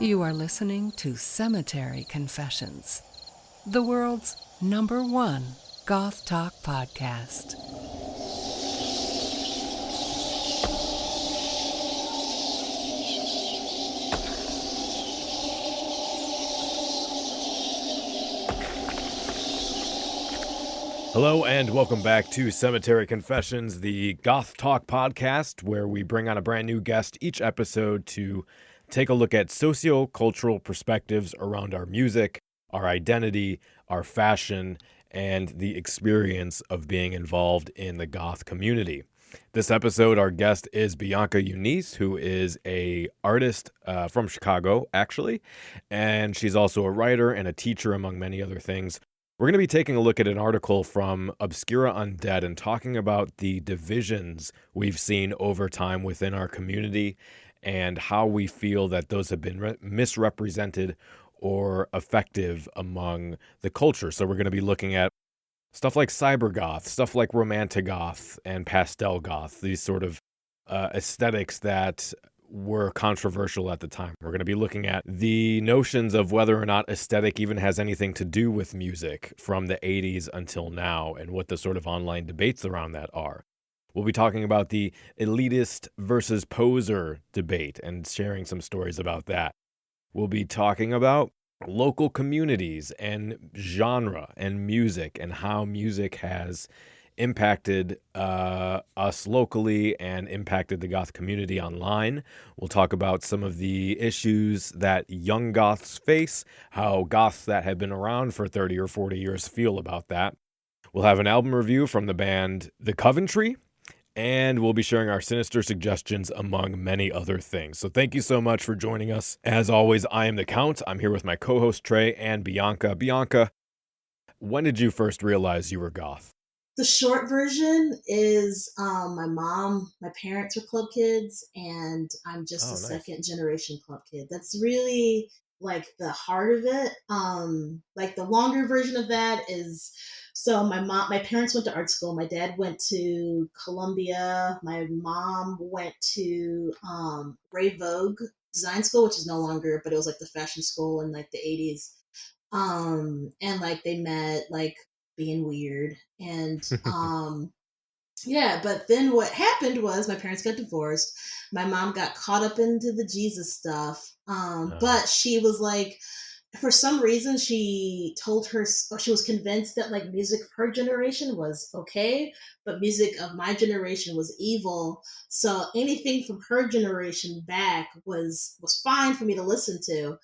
You are listening to Cemetery Confessions, the world's #1 goth talk podcast. Hello and welcome back to Cemetery Confessions, the goth talk podcast, where we bring on a brand new guest each episode to take a look at socio-cultural perspectives around our music, our identity, our fashion, and the experience of being involved in the goth community. This episode, our guest is Bianca Xunise, who is a artist from Chicago, actually, and she's also a writer and a teacher, among many other things. We're going to be taking a look at an article from Obscura Undead and talking about the divisions we've seen over time within our community and how we feel that those have been misrepresented or effective among the culture. So we're going to be looking at stuff like cybergoth, stuff like romantigoth and pastel goth, these sort of aesthetics that were controversial at the time. We're going to be looking at the notions of whether or not aesthetic even has anything to do with music from the 80s until now and what the sort of online debates around that are. We'll be talking about the elitist versus poser debate and sharing some stories about that. We'll be talking about local communities and genre and music and how music has impacted us locally and impacted the goth community online. We'll talk about some of the issues that young goths face, how goths that have been around for 30 or 40 years feel about that. We'll have an album review from the band The Coventry, and we'll be sharing our Sinister Suggestions among many other things. So thank you so much for joining us. As always, I am the Count. I'm here with my co-host Trey and Bianca. Bianca, when did you first realize you were goth? The short version is my parents were club kids, and I'm just a second generation club kid. That's really like the heart of it. Like the longer version of that is, so my parents went to art school. My dad went to Columbia. My mom went to Ray Vogue Design School, which is no longer, but it was like the fashion school in like the 80s. And like they met like being weird and yeah, but then what happened was my parents got divorced. My mom got caught up into the Jesus stuff, but she was like, for some reason she told her, or she was convinced that like music of her generation was okay, but music of my generation was evil, so anything from her generation back was fine for me to listen to.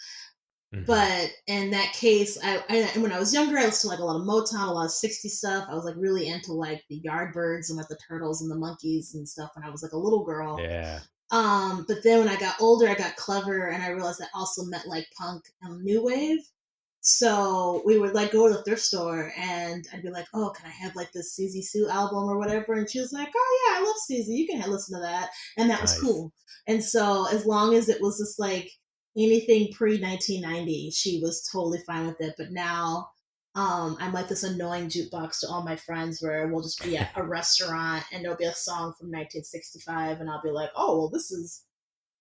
Mm-hmm. But in that case, I when I was younger, I listened to like a lot of Motown, a lot of 60s stuff. I was like really into like the Yardbirds and like the Turtles and the Monkeys and stuff when I was like a little girl. Yeah. But then when I got older, I got clever, and I realized that also meant like punk and new wave. So we would like go to the thrift store, and I'd be like, "Oh, can I have like this Susie Sue album or whatever?" And she was like, "Oh yeah, I love Susie. You can listen to that," and that was cool. And so as long as it was just like anything pre-1990, she was totally fine with it. But now I'm like this annoying jukebox to all my friends where we'll just be at a restaurant and there'll be a song from 1965 and I'll be like, oh, well, this is,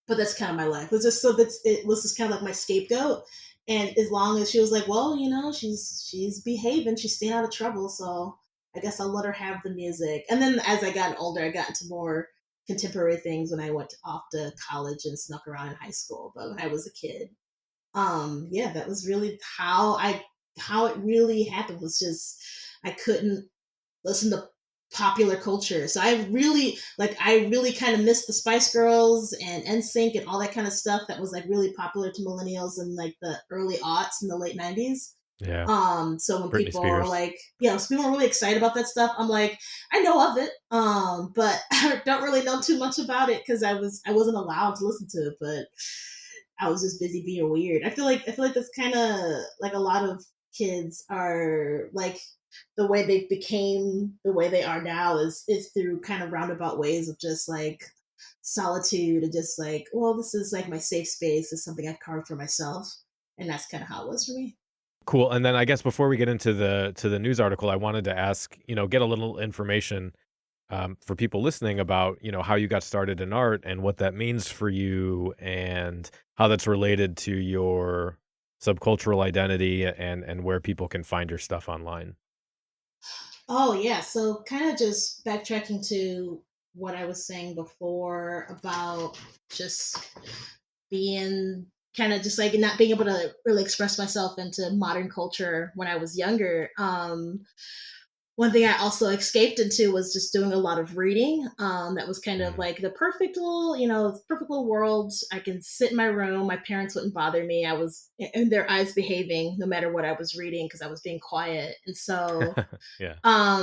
but that's kind of my life. It was just it was just kind of like my scapegoat. And as long as she was like, well, you know, she's behaving, she's staying out of trouble, so I guess I'll let her have the music. And then as I got older, I got into more contemporary things when I went off to college and snuck around in high school. But when I was a kid, yeah, that was really how it really happened. Was just I couldn't listen to popular culture, so I really kind of missed the Spice Girls and NSYNC and all that kind of stuff that was like really popular to millennials in like the early aughts and the late 90s. Yeah. So when Britney people Spears. are like, so people are really excited about that stuff, I'm like, I know of it, but I don't really know too much about it because I wasn't allowed to listen to it, but I was just busy being weird. I feel like that's kind of like a lot of kids are like, the way they became the way they are now is through kind of roundabout ways of just like solitude and just like, well, this is like my safe space. It's something I've carved for myself, and that's kind of how it was for me. Cool. And then I guess before we get into the news article, I wanted to ask, get a little information for people listening about, how you got started in art and what that means for you and how that's related to your subcultural identity and where people can find your stuff online. Oh, yeah. So, kind of just backtracking to what I was saying before about just being kind of just like not being able to really express myself into modern culture when I was younger. One thing I also escaped into was just doing a lot of reading. That was kind of Mm. like the perfect little, perfect little world. I can sit in my room. My parents wouldn't bother me. I was in their eyes behaving no matter what I was reading because I was being quiet. And so, Yeah.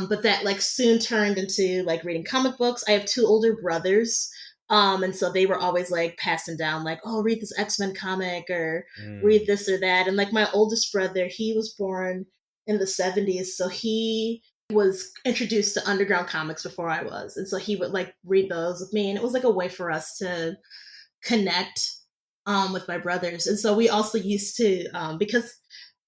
but that like soon turned into like reading comic books. I have two older brothers. And so they were always like passing down, like, oh, read this X-Men comic or read Mm. this or that. And like my oldest brother, he was born in the 70s. So he was introduced to underground comics before I was. And so he would like read those with me. And it was like a way for us to connect with my brothers. And so we also used to, because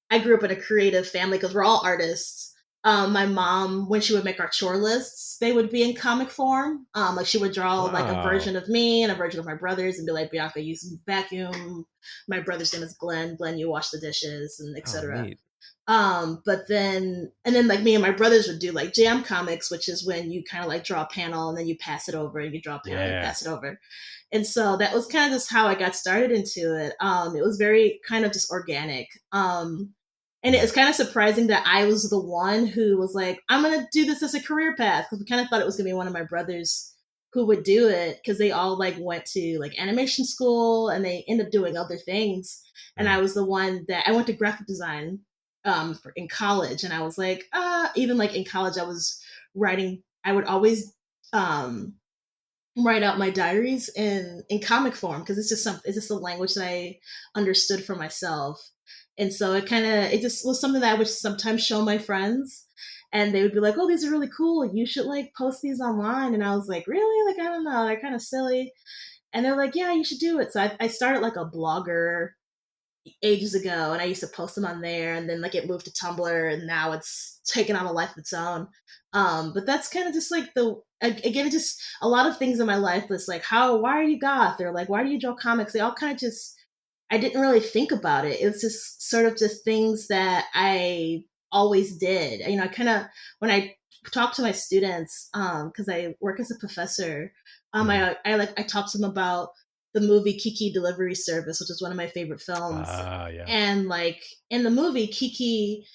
I grew up in a creative family because we're all artists. My mom, when she would make our chore lists, they would be in comic form. Like she would draw like a Wow. version of me and a version of my brothers and be like, Bianca, you vacuum. My brother's name is Glenn. Glenn, you wash the dishes and Oh, etc. neat. But then and then like me and my brothers would do like jam comics, which is when you kind of like draw a panel and then you pass it over and you draw a panel and you Yeah. pass it over. And so that was kind of just how I got started into it. It was very kind of just organic. And it Mm. was kind of surprising that I was the one who was like, I'm going to do this as a career path. Because we kind of thought it was going to be one of my brothers who would do it because they all like went to like animation school and they end up doing other things. And I Mm. was the one that I went to graphic design in college. And I was like, even like in college, I was writing, I would always um, write out my diaries in comic form because it's just a language that I understood for myself. And so it just was something that I would sometimes show my friends and they would be like, oh, these are really cool, you should like post these online. And I was like, really? Like, I don't know, they're kind of silly. And they're like, yeah, you should do it. So I started like a blogger ages ago and I used to post them on there and then like it moved to Tumblr and now it's taken on a life of its own. But that's kind of just like again, just a lot of things in my life was like, why are you goth? Or like, why do you draw comics? They all kind of just, I didn't really think about it. It was just sort of just things that I always did. I kind of, when I talk to my students, because I work as a professor, Mhm. I talk to them about the movie Kiki Delivery Service, which is one of my favorite films. Ah, yeah. And like in the movie, Kiki,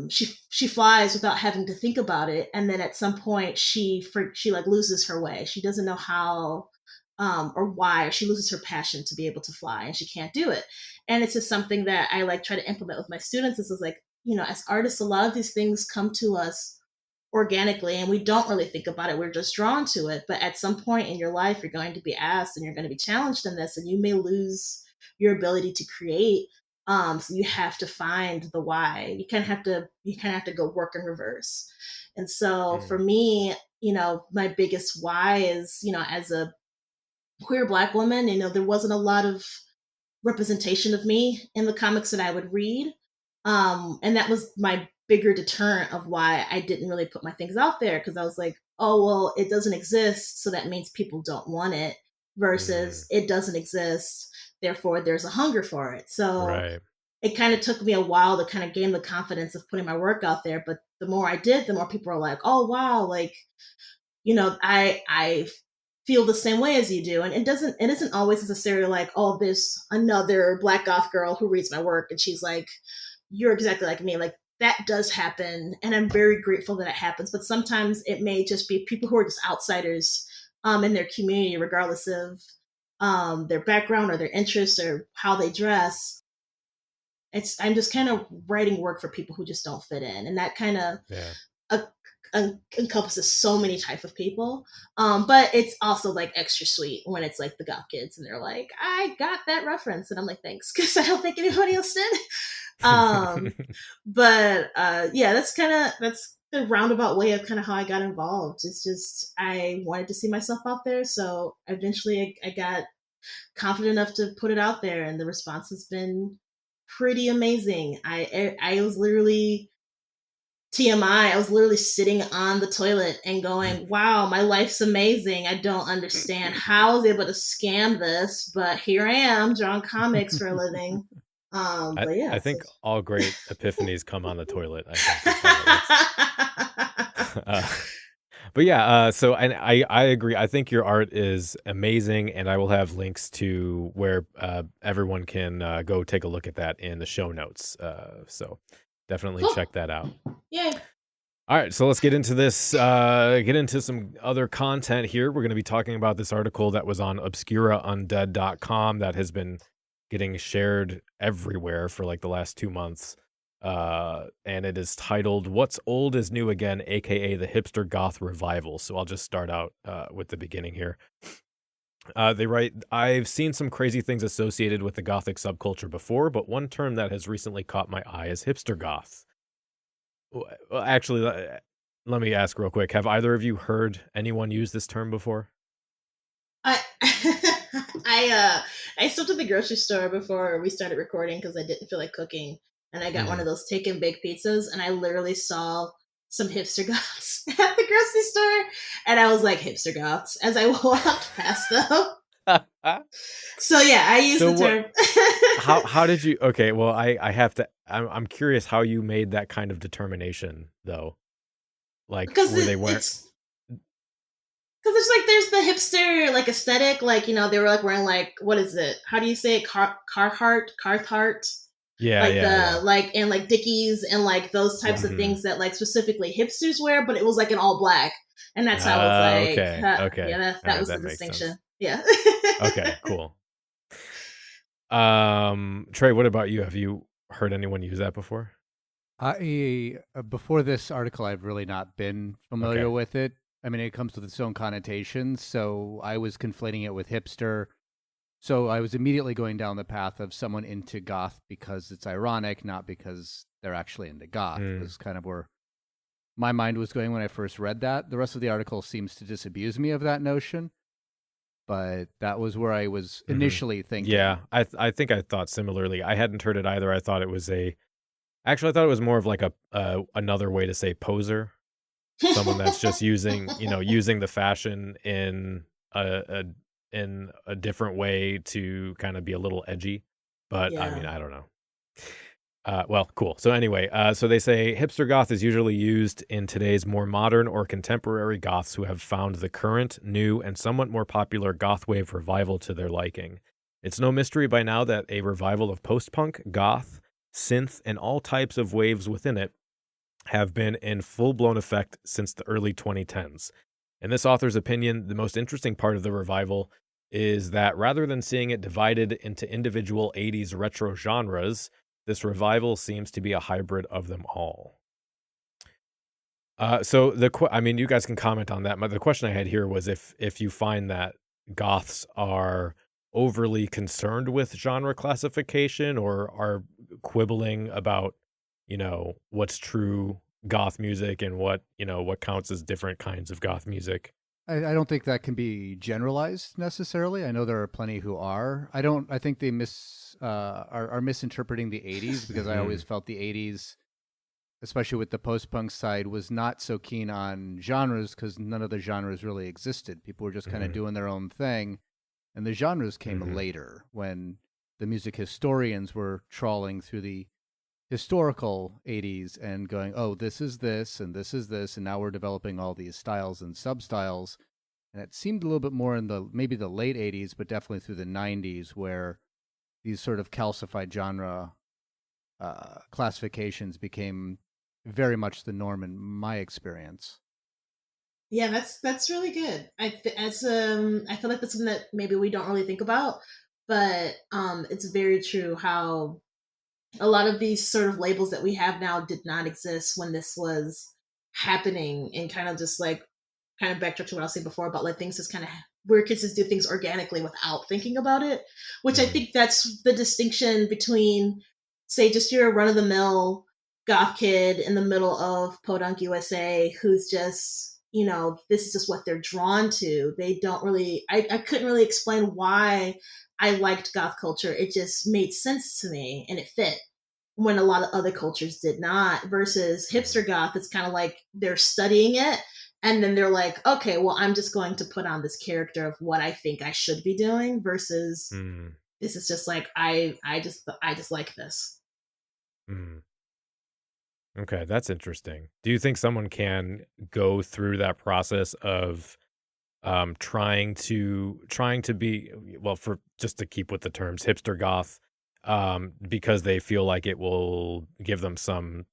she flies without having to think about it, and then at some point she like loses her way. She doesn't know how or why, or she loses her passion to be able to fly, and she can't do it. And it's just something that I like try to implement with my students. This is like, as artists, a lot of these things come to us organically and we don't really think about it, we're just drawn to it. But at some point in your life you're going to be asked and you're going to be challenged in this and you may lose your ability to create. So you have to find the why. You kind of have to go work in reverse. And so for Mm. me, my biggest why is, as a queer Black woman, there wasn't a lot of representation of me in the comics that I would read. And that was my bigger deterrent of why I didn't really put my things out there, because I was like, oh, well, it doesn't exist, so that means people don't want it, Mm. versus it doesn't exist, therefore there's a hunger for it. So Right. it kind of took me a while to kind of gain the confidence of putting my work out there. But the more I did, the more people are like, oh, wow, like, I feel the same way as you do. And it isn't always necessarily like, oh, there's another Black goth girl who reads my work and she's like, you're exactly like me. Like, that does happen and I'm very grateful that it happens. But sometimes it may just be people who are just outsiders in their community, regardless of their background or their interests or how they dress. I'm just kind of writing work for people who just don't fit in, and that kind of Yeah. uh, encompasses so many type of people. But it's also like extra sweet when it's like the goth kids and they're like, I got that reference, and I'm like, thanks, because I don't think anybody else did. um, but yeah, that's the roundabout way of kind of how I got involved. It's just I wanted to see myself out there, so eventually I got confident enough to put it out there, and the response has been pretty amazing. I was literally TMI, I was literally sitting on the toilet and going, wow, my life's amazing. I don't understand how I was able to scam this, but here I am drawing comics for a living. But yeah. I think all great epiphanies come on the toilet. I think but yeah, so and I agree. I think your art is amazing, and I will have links to where everyone can go take a look at that in the show notes. So definitely Cool. check that out. Yay. All right, so let's get into this, get into some other content here. We're going to be talking about this article that was on obscuraundead.com that has been getting shared everywhere for like the last 2 months. And it is titled "What's Old is New Again," aka the Hipster Goth Revival. So I'll just start out with the beginning here. They write, "I've seen some crazy things associated with the Gothic subculture before, but one term that has recently caught my eye is Hipster Goth." Well, actually, let me ask real quick. Have either of you heard anyone use this term before? I I stopped at the grocery store before we started recording because I didn't feel like cooking, and I got one of those take and bake pizzas, and I literally saw some hipster goths at the grocery store, and I was like, hipster goths as I walked past them. So yeah, I use the term. How did you? Okay, well, I have to. I'm curious how you made that kind of determination, though. Like, because were they wearing? Because it's like there's the hipster like aesthetic, like they were like wearing like what is it? How do you say it? Carhartt. Yeah, like yeah. like and like Dickies and like those types of things that like specifically hipsters wear, but it was like in all black, and that's how it's like. Okay. Yeah, that was the distinction. Sense. Yeah. Okay, cool. Trey, what about you? Have you heard anyone use that before? Before this article, I've really not been familiar with it. I mean, it comes with its own connotations, so I was conflating it with hipster. So I was immediately going down the path of someone into goth because it's ironic, not because they're actually into goth. It was kind of where my mind was going when I first read that. The rest of the article seems to disabuse me of that notion, but that was where I was initially thinking. Yeah, I think I thought similarly. I hadn't heard it either. I thought it was actually, I thought it was more of like another way to say poser. Someone that's just using the fashion in a different way to kind of be a little edgy. But I mean, I don't know. Well, cool. So anyway, so they say hipster goth is usually used in today's more modern or contemporary goths who have found the current, new, and somewhat more popular goth wave revival to their liking. It's no mystery by now that a revival of post-punk, goth, synth, and all types of waves within it have been in full-blown effect since the early 2010s. In this author's opinion, the most interesting part of the revival is that rather than seeing it divided into individual 80s retro genres, this revival seems to be a hybrid of them all. So I mean, you guys can comment on that. But the question I had here was if you find that goths are overly concerned with genre classification or are quibbling about what's true goth music and what counts as different kinds of goth music. I don't think that can be generalized necessarily. I know there are plenty who are. I think they are misinterpreting the 80s because I always felt the 80s, especially with the post-punk side, was not so keen on genres because none of the genres really existed. People were just kind of doing their own thing. And the genres came later when the music historians were trawling through the historical 80s and going, oh, this is this, and this is this, and now we're developing all these styles and sub-styles. And it seemed a little bit more in maybe the late 80s, but definitely through the 90s, where these sort of calcified genre classifications became very much the norm in my experience. Yeah, that's really good. I feel like that's something that maybe we don't really think about, but it's very true how a lot of these sort of labels that we have now did not exist when this was happening, and kind of backtrack to what I was saying before about like things just kind of where kids just do things organically without thinking about it, which I think that's the distinction between, say, just your run-of-the-mill goth kid in the middle of Podunk USA who's just this is just what they're drawn to. They don't really I couldn't really explain why I liked goth culture. It just made sense to me and it fit. when a lot of other cultures did not. Versus hipster goth, it's kind of like they're studying it, and then they're like, okay, well, I'm just going to put on this character of what I think I should be doing. Versus Mm, this is just like I just like this. mm. Okay, that's interesting. Do you think someone can go through that process of trying to be, well, for just to keep with the terms, hipster goth, because they feel like it will give them some,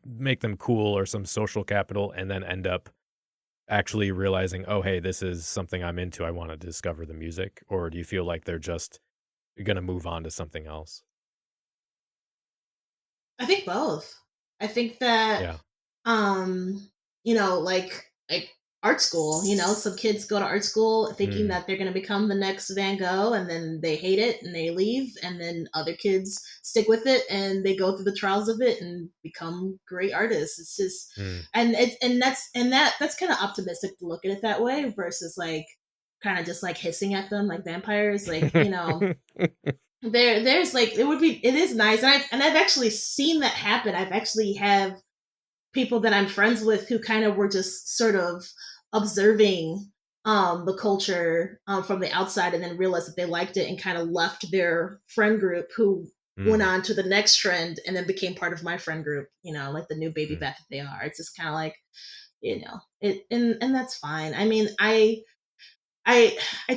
make them cool or some social capital, and then end up actually realizing, oh, hey, this is something I'm into, I want to discover the music? Or do you feel like they're just gonna move on to something else? I think both. I think that Yeah. like art school, some kids go to art school thinking Mm, that they're going to become the next Van Gogh, and then they hate it and they leave, and then other kids stick with it and they go through the trials of it and become great artists. It's just, mm. and that's kind of optimistic to look at it that way versus like kind of just like hissing at them like vampires, like, there's like it is nice, and I've actually seen that happen. I've actually have people that I'm friends with who kind of were just sort of observing the culture from the outside, and then realized that they liked it and kind of left their friend group, who went Mm, on to the next trend and then became part of my friend group, like the new baby mm, bat that they are. It's just kind of like, it, and that's fine. I mean, I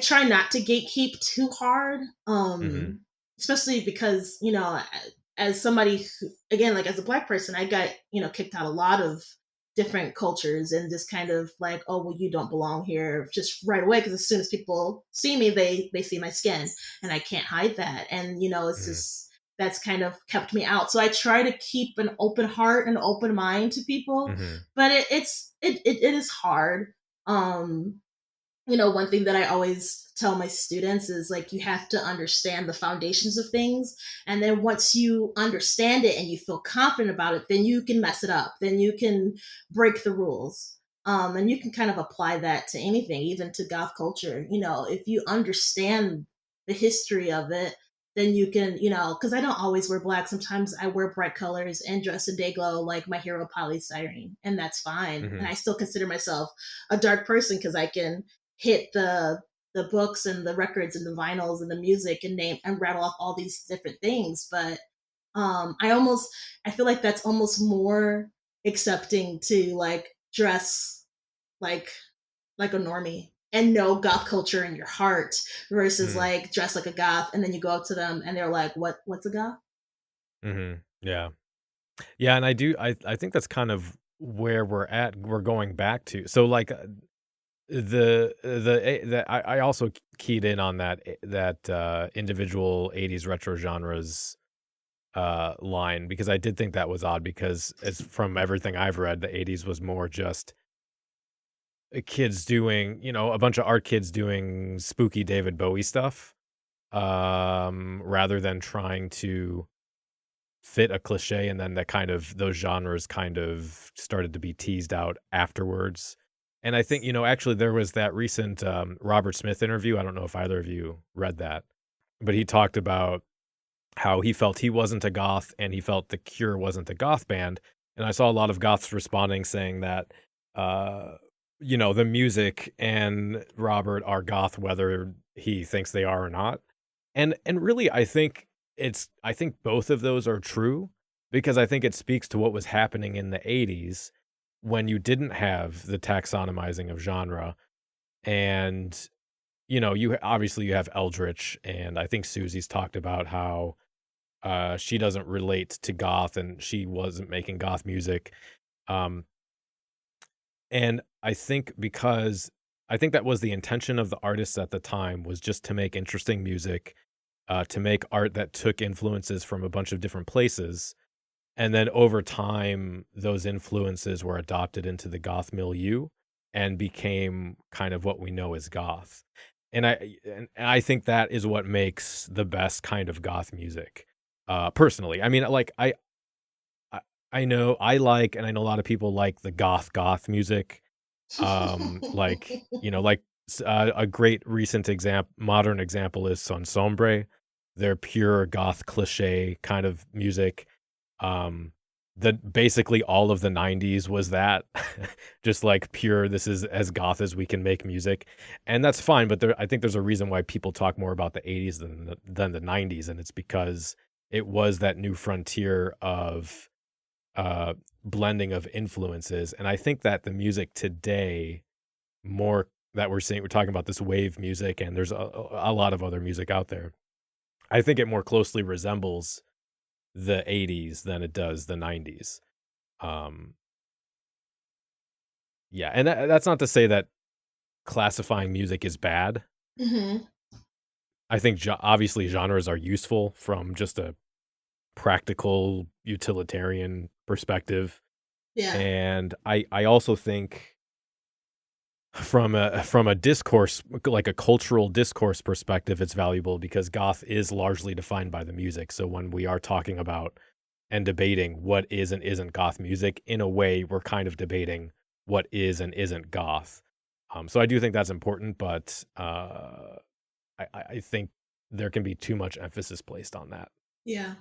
try not to gatekeep too hard, mhm, especially because, as somebody who, again, like as a black person, I got, kicked out a lot of different cultures, and just kind of like, oh, well, you don't belong here, just right away, because as soon as people see me, they see my skin, and I can't hide that, and it's mhm, just that's kind of kept me out. So I try to keep an open heart and open mind to people, mhm, but it is hard. Um, one thing that I always tell my students is like, you have to understand the foundations of things. And then once you understand it and you feel confident about it, then you can mess it up. Then you can break the rules. And you can kind of apply that to anything, even to goth culture. If you understand the history of it, then you can, because I don't always wear black. Sometimes I wear bright colors and dress in day glow, like my hero polystyrene, and that's fine. And mhm, I still consider myself a dark person because I can hit the books and the records and the vinyls and the music and name and rattle off all these different things. But I feel like that's almost more accepting to like dress like like a normie and know goth culture in your heart, versus mm, like dress like a goth and then you go up to them and they're like, what's a goth? mhm. Yeah. Yeah, and I think that's kind of where we're going back to. So, like, I also keyed in on that individual 80s retro genres line, because I did think that was odd, because as from everything I've read, the 80s was more just kids doing, a bunch of art kids doing spooky David Bowie stuff, rather than trying to fit a cliche, and then those genres kind of started to be teased out afterwards. And I think, actually there was that recent Robert Smith interview. I don't know if either of you read that, but he talked about how he felt he wasn't a goth, and he felt The Cure wasn't a goth band. And I saw a lot of goths responding saying that, uh, the music and Robert are goth, whether he thinks they are or not. And really, I think both of those are true, because I think it speaks to what was happening in the 80s, when you didn't have the taxonomizing of genre. And you have Eldritch, and I think Susie's talked about how she doesn't relate to goth, and she wasn't making goth music. Um and I think that was the intention of the artists at the time, was just to make interesting music, to make art that took influences from a bunch of different places. And then over time, those influences were adopted into the goth milieu and became kind of what we know as goth. And I think that is what makes the best kind of goth music. Personally, I mean, like I I know I like, and I know a lot of people like the goth music. A great recent modern example is Son Sombre. They're pure goth cliche kind of music. That basically all of the 90s was that. Just like pure, this is as goth as we can make music. And that's fine, but I think there's a reason why people talk more about the 80s than the 90s, and it's because it was that new frontier of blending of influences. And I think that the music today, more that we're talking about this wave music, and there's a lot of other music out there, I think it more closely resembles the 80s than it does the 90s. Yeah, and that's not to say that classifying music is bad. Mm-hmm. I think obviously genres are useful from just a practical utilitarian perspective. Yeah. And I also think from a discourse, like a cultural discourse perspective, it's valuable because goth is largely defined by the music. So when we are talking about and debating what is and isn't goth music, in a way, we're kind of debating what is and isn't goth. So I do think that's important, but I think there can be too much emphasis placed on that. Yeah.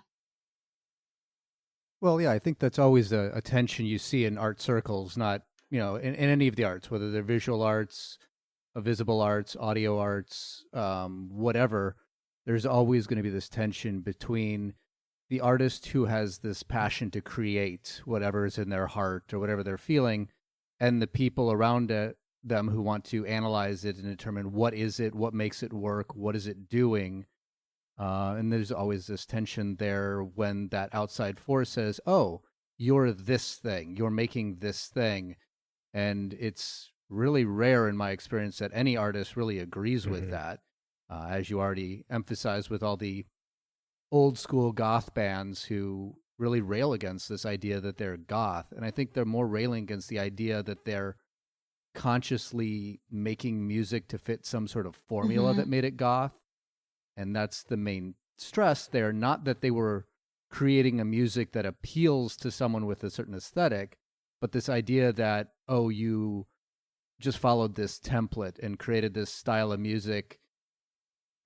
Well, yeah, I think that's always a tension you see in art circles, not, in any of the arts, whether they're visual arts, visible arts, audio arts, whatever. There's always going to be this tension between the artist who has this passion to create whatever is in their heart or whatever they're feeling, and the people around them who want to analyze it and determine what is it, what makes it work, what is it doing. And there's always this tension there when that outside force says, oh, you're this thing, you're making this thing. And it's really rare in my experience that any artist really agrees with that. As you already emphasized with all the old school goth bands who really rail against this idea that they're goth. And I think they're more railing against the idea that they're consciously making music to fit some sort of formula that made it goth. And that's the main stress there, not that they were creating a music that appeals to someone with a certain aesthetic, but this idea that, oh, you just followed this template and created this style of music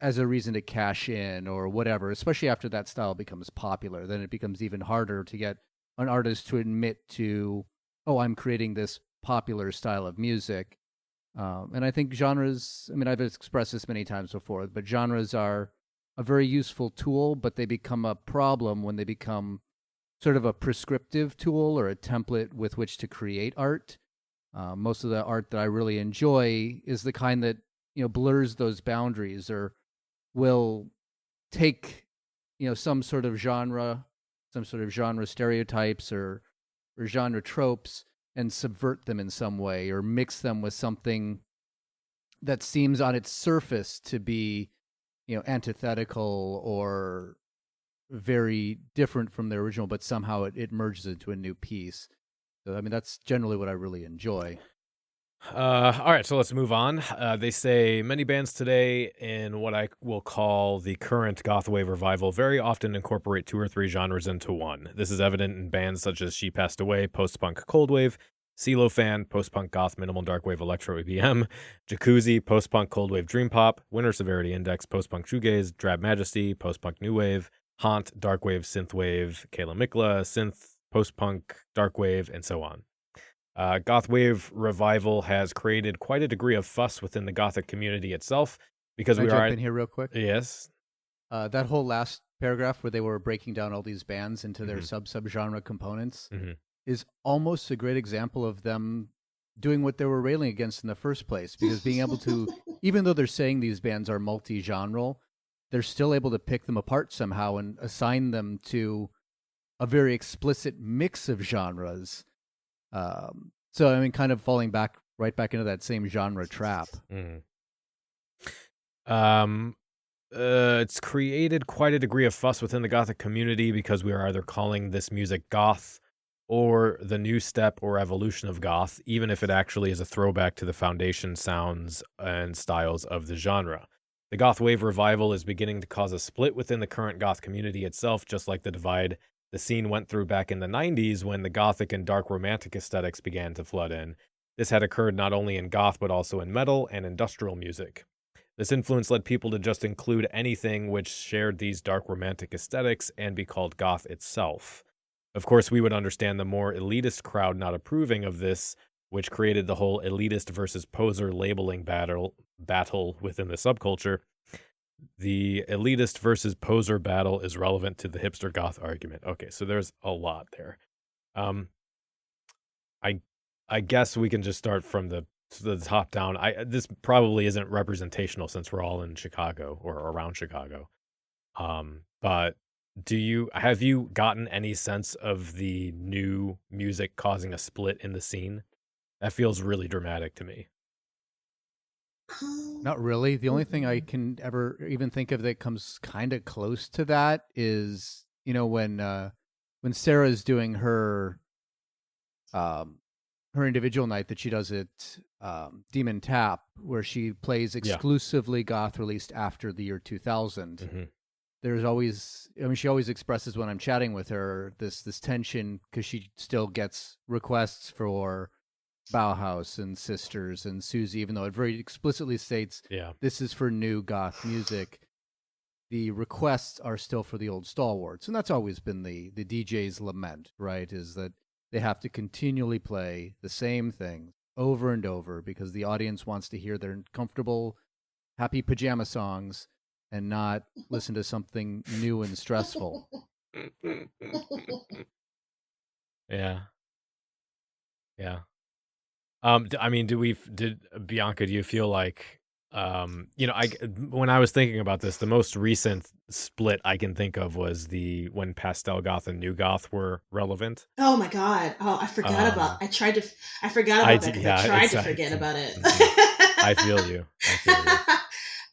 as a reason to cash in or whatever, especially after that style becomes popular. Then it becomes even harder to get an artist to admit to, oh, I'm creating this popular style of music. And I think genres, I've expressed this many times before, but genres are a very useful tool, but they become a problem when they become sort of a prescriptive tool or a template with which to create art. Most of the art that I really enjoy is the kind that, blurs those boundaries or will take, some sort of genre stereotypes or genre tropes and subvert them in some way or mix them with something that seems on its surface to be, antithetical or very different from the original, but somehow it merges into a new piece. So, that's generally what I really enjoy. All right, so let's move on. They say many bands today in what I will call the current goth wave revival very often incorporate 2 or 3 genres into one. This is evident in bands such as She Passed Away, post-punk cold wave, CeeLo Fan, post-punk goth minimal dark wave electro EBM, Jacuzzi, post-punk cold wave dream pop, Winter Severity Index, post-punk shoegaze, Drab Majesty, post-punk new wave, Haunt, dark wave synth wave, Kayla Mikla, synth, post-punk dark wave, and so on. Goth wave revival has created quite a degree of fuss within the gothic community itself because Can I jump in here real quick? Yes. That whole last paragraph where they were breaking down all these bands into their sub-genre components is almost a great example of them doing what they were railing against in the first place, because being able to, even though they're saying these bands are multi-genral, they're still able to pick them apart somehow and assign them to a very explicit mix of genres. So, kind of falling right back into that same genre trap. It's created quite a degree of fuss within the gothic community because we are either calling this music goth or the new step or evolution of goth, even if it actually is a throwback to the foundation sounds and styles of the genre. The goth wave revival is beginning to cause a split within the current goth community itself, just like the divide the scene went through back in the 90s when the gothic and dark romantic aesthetics began to flood in. This had occurred not only in goth but also in metal and industrial music. This influence led people to just include anything which shared these dark romantic aesthetics and be called goth itself. Of course, we would understand the more elitist crowd not approving of this, which created the whole elitist versus poser labeling battle within the subculture. The elitist versus poser battle is relevant to the hipster goth argument. Okay, so there's a lot there. I guess we can just start from the top down. This probably isn't representational since we're all in Chicago or around Chicago. But have you gotten any sense of the new music causing a split in the scene? That feels really dramatic to me. Not really. The only thing I can ever even think of that comes kind of close to that is, when Sarah's doing her individual night that she does at Demon Tap, where she plays exclusively goth released after the year 2000. Mm-hmm. There's always, she always expresses when I'm chatting with her this tension because she still gets requests for Bauhaus and Sisters and Susie, even though it very explicitly states this is for new goth music. The requests are still for the old stalwarts, and that's always been the DJ's lament, right? Is that they have to continually play the same thing over and over because the audience wants to hear their comfortable, happy pajama songs and not listen to something new and stressful. Yeah. Did Bianca, do you feel like, when I was thinking about this, the most recent split I can think of was when pastel goth and new goth were relevant. Oh my God. Oh, I forgot about, I forgot about that because I tried to forget about it. I feel you.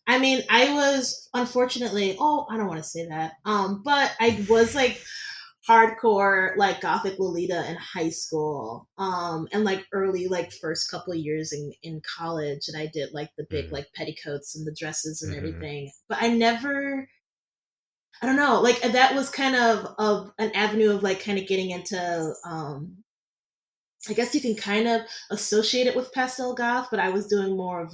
I mean, I was unfortunately, I don't want to say that. But I was like hardcore like gothic Lolita in high school, and like early like first couple of years in college, and I did like the big like petticoats and the dresses and everything. But I don't know, like that was kind of an avenue of like kind of getting into I guess you can kind of associate it with pastel goth, but I was doing more of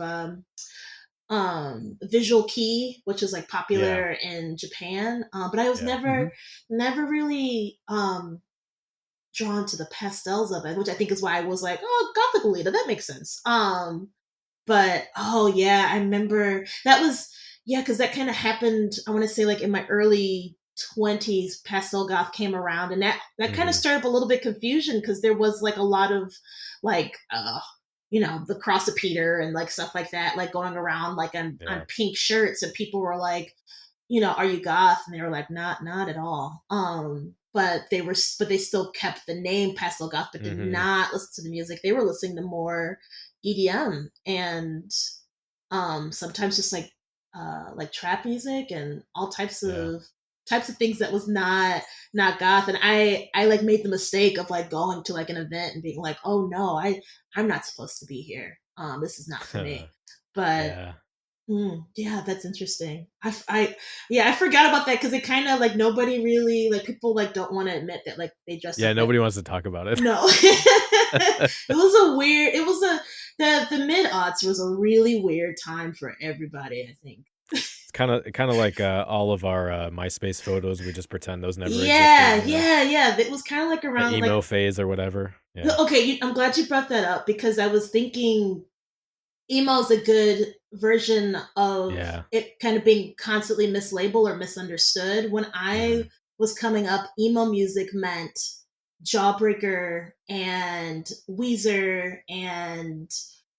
visual kei, which is like popular in Japan, but I was never really drawn to the pastels of it, which I think is why I was like, gothic Lolita, that makes sense. But I remember that was because that kind of happened, I want to say like in my early 20s. Pastel goth came around, and that kind of stirred up a little bit confusion because there was like a lot of like the cross of Peter and like stuff like that, like going around like on pink shirts, and people were like, are you goth? And they were like, not at all. But they still kept the name pastel goth, but did not listen to the music. They were listening to more EDM and sometimes just like trap music and all types of things that was not goth. And I like made the mistake of like going to like an event and being like, oh no, I'm not supposed to be here. This is not for me. But that's interesting. I forgot about that because it kind of like nobody really like people like don't want to admit that like they dress. Yeah, nobody wants to talk about it. No, the mid-aughts was a really weird time for everybody, I think. It's kind of like all of our MySpace photos. We just pretend those never existed. Yeah. It was kind of like around the emo phase or whatever. Yeah. Okay, I'm glad you brought that up because I was thinking emo is a good version of it kind of being constantly mislabeled or misunderstood. When I was coming up, emo music meant Jawbreaker and Weezer and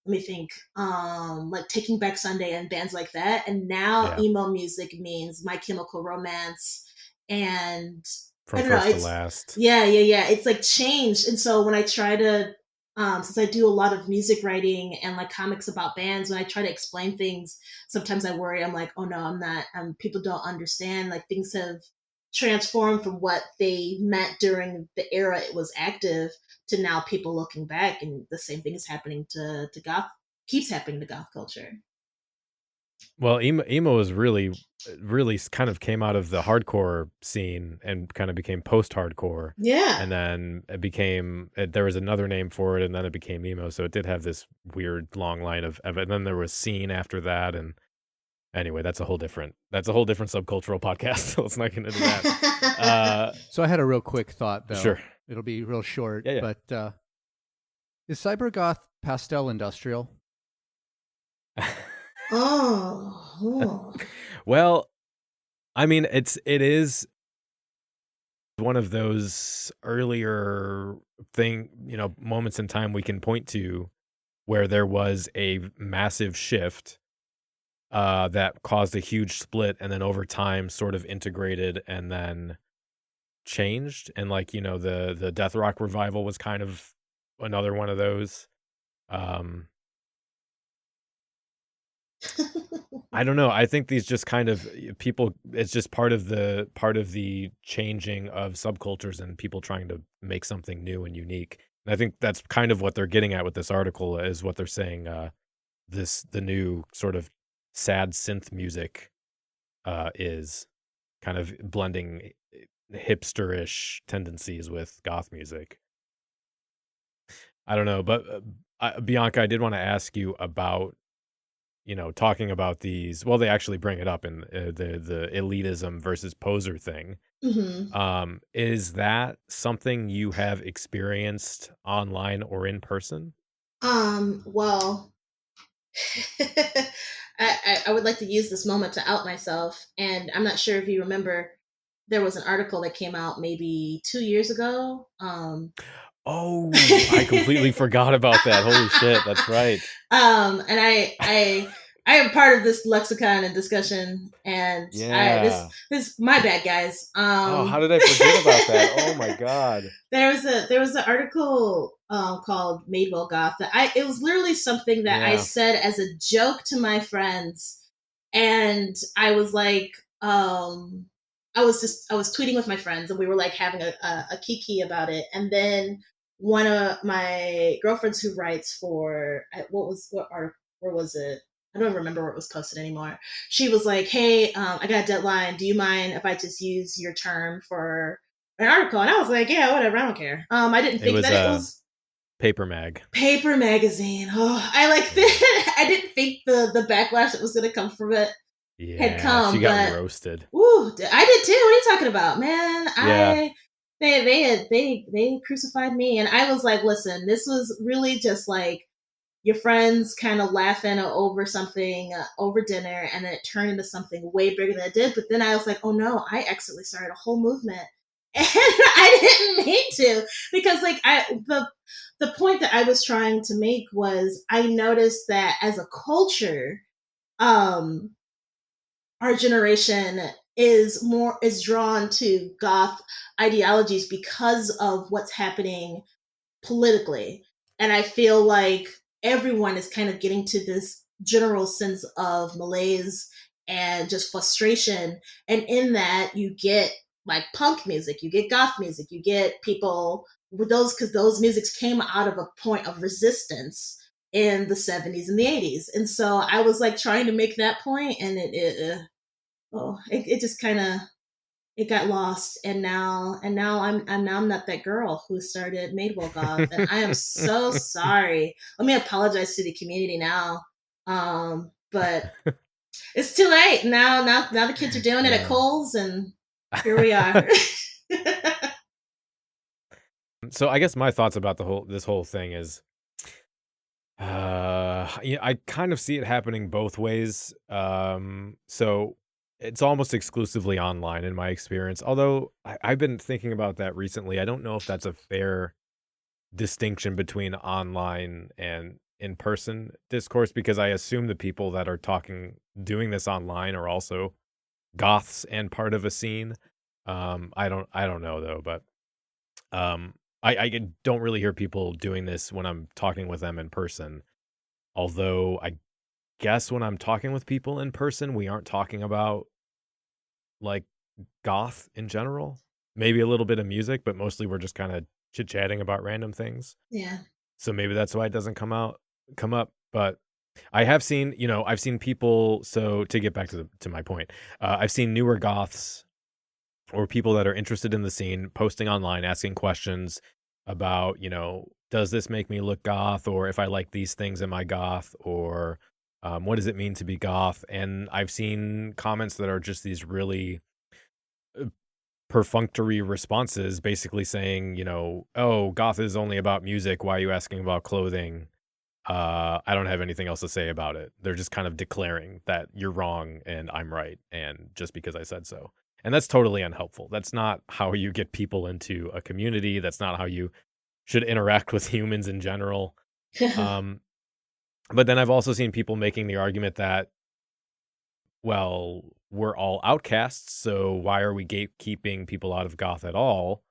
let me think, like Taking Back Sunday and bands like that. And now emo music means My Chemical Romance and From First to Last. Yeah. It's like changed. And so when I try to since I do a lot of music writing and like comics about bands, when I try to explain things, sometimes I worry. I'm like, oh no, I'm not. People don't understand. Like things have transformed from what they meant during the era it was active to now people looking back, and the same thing is happening to goth. Keeps happening to goth culture. Well, emo is really kind of came out of the hardcore scene and kind of became post-hardcore. Yeah. And then there was another name for it, and then it became emo. So it did have this weird long line of and then there was scene after that. And Anyway, that's a whole different subcultural podcast. So let's not get into that. So I had a real quick thought, though. Sure. It'll be real short. Yeah. But is cybergoth pastel industrial? Oh. Well, I mean, it is one of those earlier moments in time we can point to where there was a massive shift that caused a huge split, and then over time sort of integrated and then changed. And like, the death rock revival was kind of another one of those. I don't know. I think these just kind of people, it's just part of the changing of subcultures and people trying to make something new and unique. And I think that's kind of what they're getting at with this article, is what they're saying. The new sort of sad synth music is kind of blending hipsterish tendencies with goth music. I don't know, but Bianca, I did want to ask you about, talking about these. Well, they actually bring it up in the elitism versus poser thing. Mm-hmm. Is that something you have experienced online or in person? Well, I would like to use this moment to out myself. And I'm not sure if you remember, there was an article that came out maybe 2 years ago. Oh, I completely forgot about that. Holy shit, that's right. And I am part of this lexicon and discussion, and Yeah. this my bad, guys. How did I forget about that? Oh my god. There was an article called Made Well Goth that it was literally something that I Yeah. said as a joke to my friends, and I was like, I was tweeting with my friends, and we were like having a kiki about it, and then one of my girlfriends who writes for where was it? I don't remember where it was posted anymore. She was like, "Hey, I got a deadline. Do you mind if I just use your term for an article?" And I was like, "Yeah, whatever. I don't care." I didn't think that it was Paper Mag. Paper Magazine. Oh, I like that. I didn't think the backlash that was going to come from it had come. She got roasted. Woo, I did too. What are you talking about, man? Yeah. They crucified me, and I was like, listen, this was really just like your friends kind of laughing over something over dinner, and then it turned into something way bigger than it did. But then I was like, oh no, I accidentally started a whole movement, and I didn't mean to, because like the point that I was trying to make was I noticed that as a culture, our generation is drawn to goth ideologies because of what's happening politically. And I feel like everyone is kind of getting to this general sense of malaise and just frustration. And in that, you get like punk music, you get goth music, you get people with those, because those musics came out of a point of resistance in the 70s and the 80s. And so I was like trying to make that point, and it just kind of, it got lost, and now I'm not that girl who started Madewell Goth, and I am so sorry. Let me apologize to the community now, but it's too late now. Now the kids are doing it at Kohl's, and here we are. So I guess my thoughts about this whole thing is, I kind of see it happening both ways. So it's almost exclusively online in my experience. Although I've been thinking about that recently. I don't know if that's a fair distinction between online and in-person discourse, because I assume the people that are doing this online are also goths and part of a scene. I don't know though, but I don't really hear people doing this when I'm talking with them in person. Although I guess when I'm talking with people in person, we aren't talking about like goth in general. Maybe a little bit of music, but mostly we're just kind of chit-chatting about random things. Yeah. So maybe that's why it doesn't come up. But I have seen, I've seen people. So to get back to my point, I've seen newer goths or people that are interested in the scene posting online, asking questions about, does this make me look goth? Or if I like these things, am I goth? Or What does it mean to be goth? And I've seen comments that are just these really perfunctory responses, basically saying, oh, goth is only about music. Why are you asking about clothing? I don't have anything else to say about it. They're just kind of declaring that you're wrong and I'm right, and just because I said so. And that's totally unhelpful. That's not how you get people into a community. That's not how you should interact with humans in general. But then I've also seen people making the argument that, well, we're all outcasts, so why are we gatekeeping people out of goth at all?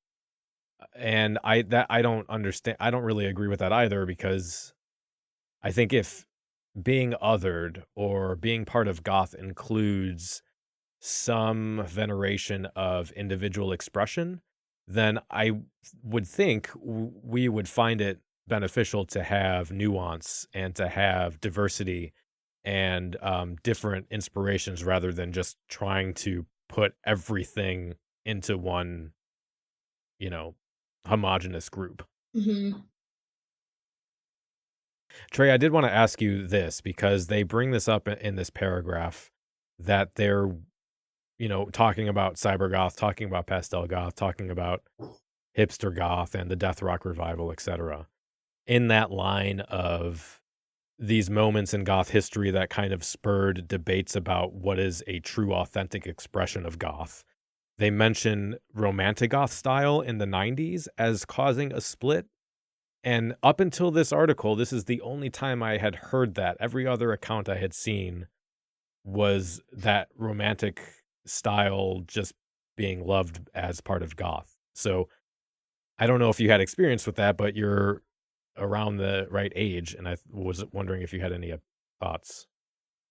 And I don't understand. I don't really agree with that either, because I think if being othered or being part of goth includes some veneration of individual expression, then I would think we would find it beneficial to have nuance and to have diversity and different inspirations, rather than just trying to put everything into one, homogenous group. Mm-hmm. Trey, I did want to ask you this, because they bring this up in this paragraph, that they're, talking about cyber goth, talking about pastel goth, talking about hipster goth and the death rock revival, etc. In that line of these moments in goth history that kind of spurred debates about what is a true, authentic expression of goth, they mention romantic goth style in the 90s as causing a split. And up until this article, this is the only time I had heard that. Every other account I had seen was that romantic style just being loved as part of goth. So I don't know if you had experience with that, but you're around the right age, and I was wondering if you had any thoughts.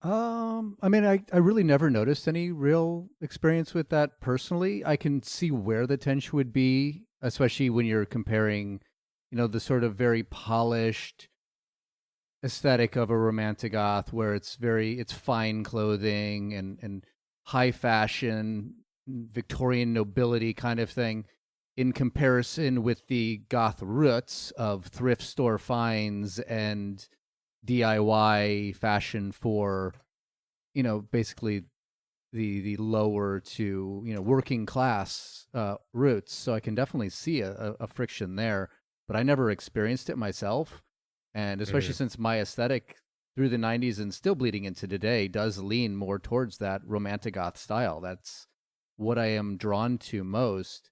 I mean, I really never noticed any real experience with that personally. I can see where the tension would be, especially when you're comparing, the sort of very polished aesthetic of a romantic goth, where it's fine clothing and high fashion, Victorian nobility kind of thing, in comparison with the goth roots of thrift store finds and DIY fashion for, basically the lower to, working class roots. So I can definitely see a friction there, but I never experienced it myself. And especially since my aesthetic through the 90s and still bleeding into today does lean more towards that romantic goth style. That's what I am drawn to most.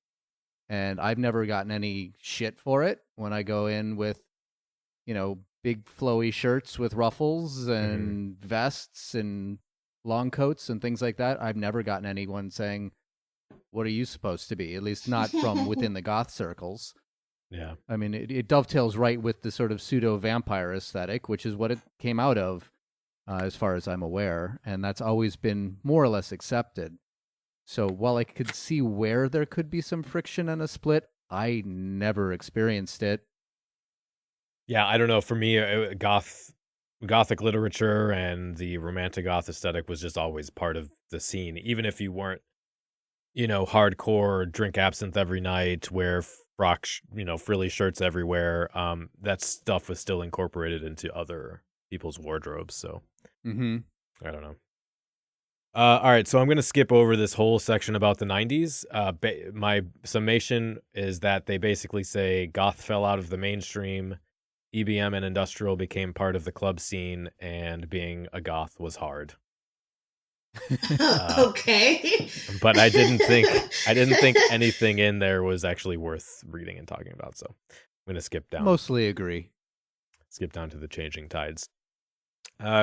And I've never gotten any shit for it when I go in with, big flowy shirts with ruffles and vests and long coats and things like that. I've never gotten anyone saying, what are you supposed to be? At least not from within the goth circles. Yeah. I mean, it dovetails right with the sort of pseudo-vampire aesthetic, which is what it came out of, as far as I'm aware. And that's always been more or less accepted. So while I could see where there could be some friction and a split, I never experienced it. Yeah, I don't know. For me, Gothic literature and the romantic goth aesthetic was just always part of the scene. Even if you weren't, hardcore, drink absinthe every night, wear frilly shirts everywhere, that stuff was still incorporated into other people's wardrobes. So I don't know. All right, so I'm going to skip over this whole section about the 90s. My summation is that they basically say goth fell out of the mainstream, EBM and industrial became part of the club scene, and being a goth was hard. Okay. But I didn't think anything in there was actually worth reading and talking about, so I'm going to skip down. Mostly agree. Skip down to the changing tides.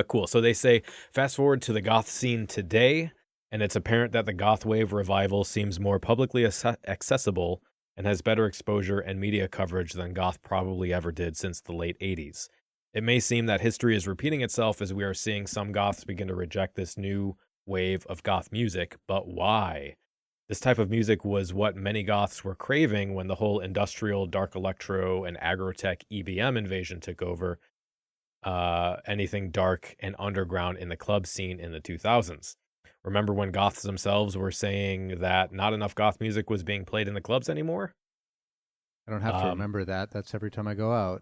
Cool. So they say, fast forward to the goth scene today, and it's apparent that the goth wave revival seems more publicly accessible and has better exposure and media coverage than goth probably ever did since the late 80s. It may seem that history is repeating itself as we are seeing some goths begin to reject this new wave of goth music, but why? This type of music was what many goths were craving when the whole industrial, dark electro, and agrotech EBM invasion took over. Anything dark and underground in the club scene in the 2000s. Remember when goths themselves were saying that not enough goth music was being played in the clubs anymore? I don't have to remember that. That's every time I go out.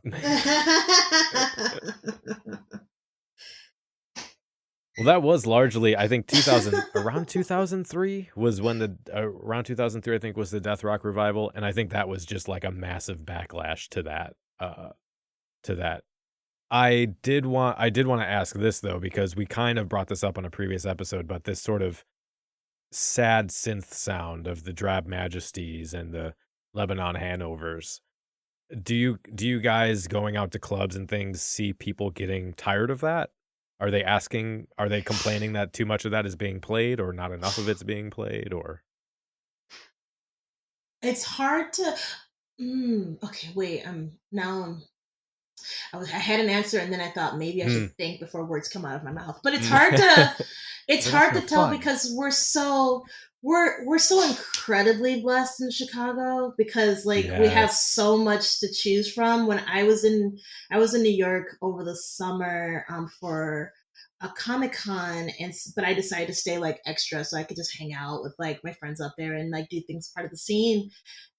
Well, that was largely, I think, 2000, around 2003 was when around 2003, I think, was the death rock revival. And I think that was just like a massive backlash to that, to that. I did want to ask this though, because we kind of brought this up on a previous episode, but this sort of sad synth sound of the Drab Majesties and the Lebanon Hanovers. Do you guys going out to clubs and things see people getting tired of that? Are they complaining that too much of that is being played or not enough of it's being played, or? It's hard to. Okay, wait. I had an answer, and then I thought maybe I should think before words come out of my mouth. But it's hard to. It's hard to tell because we're so incredibly blessed in Chicago because we have so much to choose from. When I was in New York over the summer for a Comic-Con, but I decided to stay extra so I could just hang out with my friends up there and do things part of the scene.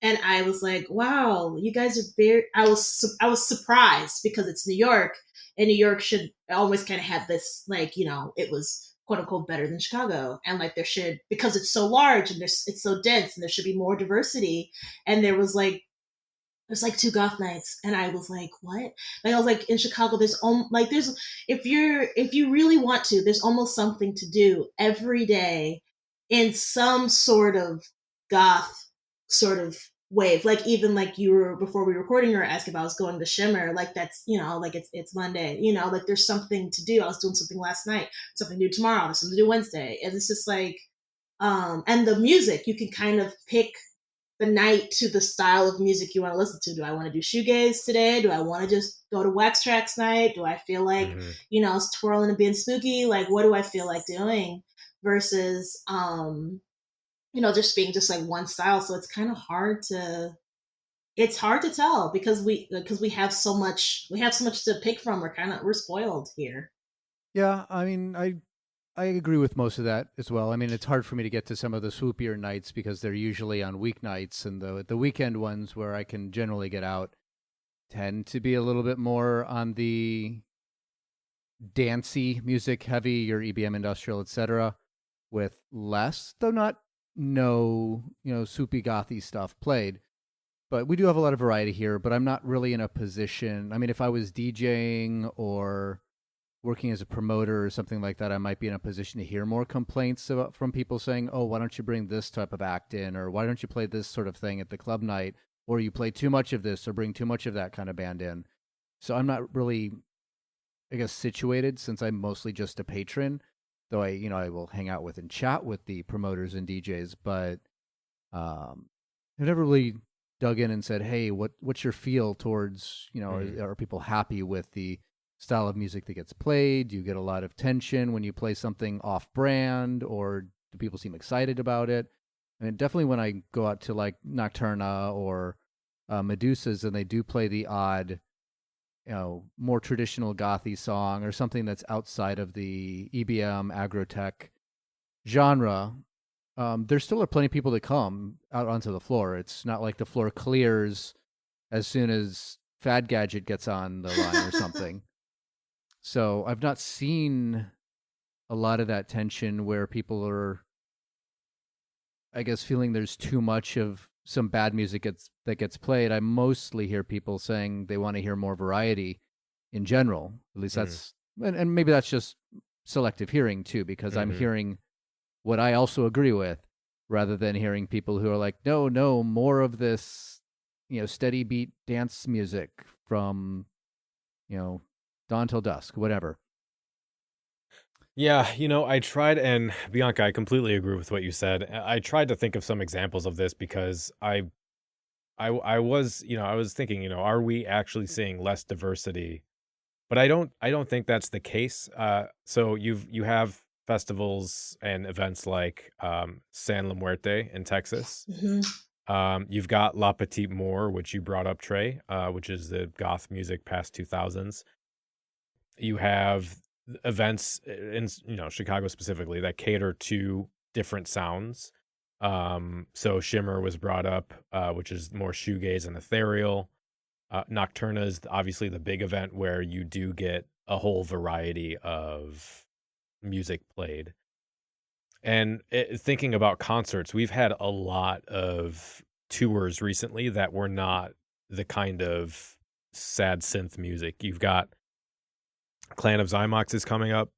And I was like, wow, you guys are very. I was surprised because it's New York, and New York should always kind of have this it was quote unquote better than Chicago, and there should, because it's so large and it's so dense, and there should be more diversity. And there's 2 goth nights, and I was like, what? I was like, in Chicago, there's if you really want to, there's almost something to do every day in some sort of goth sort of wave. Even you were, before we were recording, you were asking if I was going to Shimmer. That's it's Monday. There's something to do. I was doing something last night, something to do tomorrow, there's something to do Wednesday, and it's just and the music, you can kind of pick the night to the style of music you want to listen to. Do I want to do shoegaze today? Do I want to just go to Wax Tracks night? Do I feel like, twirling and being spooky? What do I feel like doing? Versus, just being just one style. So it's kind of hard to tell because we have so much to pick from. We're spoiled here. Yeah. I mean, I agree with most of that as well. I mean, it's hard for me to get to some of the swoopier nights because they're usually on weeknights, and the weekend ones where I can generally get out tend to be a little bit more on the dancey music, heavy, your EBM, industrial, etc., with less, though not no, soupy gothy stuff played. But we do have a lot of variety here, but I'm not really in a position. I mean, if I was DJing or working as a promoter or something like that, I might be in a position to hear more complaints from people saying, oh, why don't you bring this type of act in? Or why don't you play this sort of thing at the club night? Or you play too much of this or bring too much of that kind of band in. So I'm not really, I guess, situated, since I'm mostly just a patron, though I will hang out with and chat with the promoters and DJs, but I've never really dug in and said, hey, what's your feel towards, are people happy with the style of music that gets played? Do you get a lot of tension when you play something off-brand, or do people seem excited about it? I mean, definitely when I go out to Nocturna or Medusas, and they do play the odd, more traditional gothy song or something that's outside of the EBM agrotech genre, there still are plenty of people that come out onto the floor. It's not like the floor clears as soon as Fad Gadget gets on the line or something. So I've not seen a lot of that tension where people are, I guess, feeling there's too much of some bad music that gets played. I mostly hear people saying they want to hear more variety in general. At least that's, and maybe that's just selective hearing too, because I'm hearing what I also agree with, rather than hearing people who are like, no, more of this, steady beat dance music from, dawn till dusk, whatever. Yeah, I tried, and Bianca, I completely agree with what you said. I tried to think of some examples of this because I was, I was thinking, are we actually seeing less diversity? But I don't think that's the case. So you have festivals and events like San La Muerte in Texas. You've got La Petite Moore, which you brought up, Trey, which is the goth music past 2000s. You have events in Chicago specifically that cater to different sounds. So Shimmer was brought up, which is more shoegaze and ethereal. Nocturna is obviously the big event where you do get a whole variety of music played. And thinking about concerts, we've had a lot of tours recently that were not the kind of sad synth music. You've got Clan of Zymox is coming up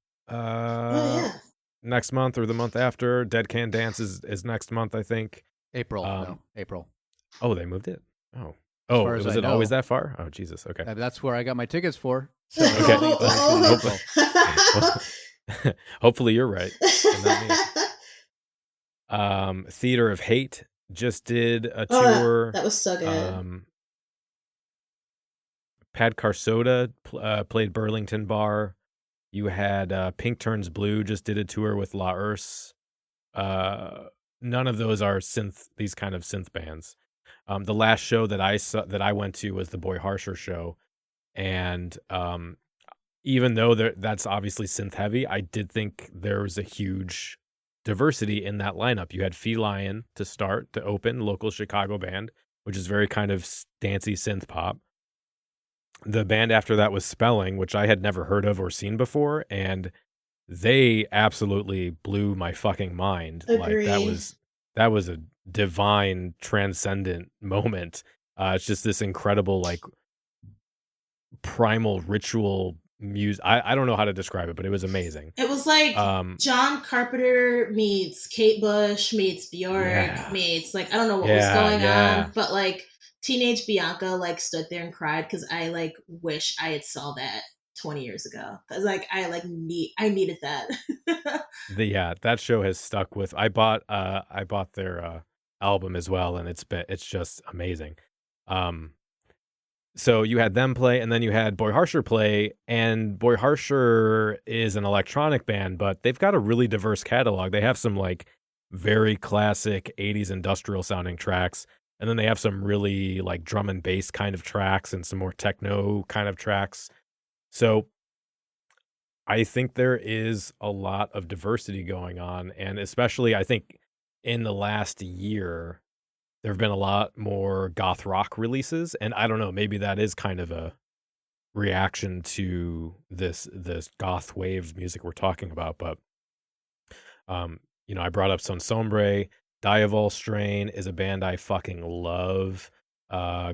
next month or the month after. Dead Can Dance is next month, I think. April. Oh, they moved it? Oh. As far as was I it always know. that far? Oh, Jesus. Okay. That's where I got my tickets for. So Okay. I think it's April. Hopefully you're right. And not me. Theater of Hate just did a tour. That was so good. Pad Carsoda played Burlington Bar. You had Pink Turns Blue just did a tour with La Urs. None of those are these kind of synth bands. The last show that I went to was the Boy Harsher show, and even though that's obviously synth heavy, I did think there was a huge diversity in that lineup. You had Feline to open, local Chicago band, which is very kind of dancey synth pop. The band after that was Spelling, which I had never heard of or seen before, and they absolutely blew my fucking mind. Agreed. Like that was a divine, transcendent moment. It's just this incredible, like, primal ritual music. I don't know how to describe it, but it was amazing. It was like John Carpenter meets Kate Bush meets Bjork meets, like, I don't know what was going on, but like teenage Bianca like stood there and cried because I like wish I had saw that 20 years ago, because like I needed that. That show has stuck with. I bought their album as well, and it's just amazing. So you had them play, and then you had Boy Harsher play, and Boy Harsher is an electronic band, but they've got a really diverse catalog. They have some like very classic 80s industrial sounding tracks, and then they have some really like drum and bass kind of tracks and some more techno kind of tracks. So I think there is a lot of diversity going on, and especially I think in the last year there have been a lot more goth rock releases, and I don't know, maybe that is kind of a reaction to this goth wave music we're talking about. But I brought up Son Sombre. Diavol Strain is a band I fucking love.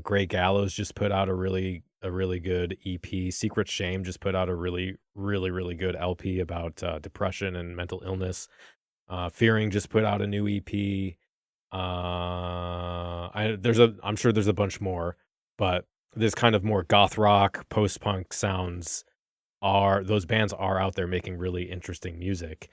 Grey Gallows just put out a really good EP. Secret Shame just put out a really good LP about depression and mental illness. Fearing just put out a new EP. I'm sure there's a bunch more, but this kind of more goth rock, post-punk sounds those bands are out there making really interesting music.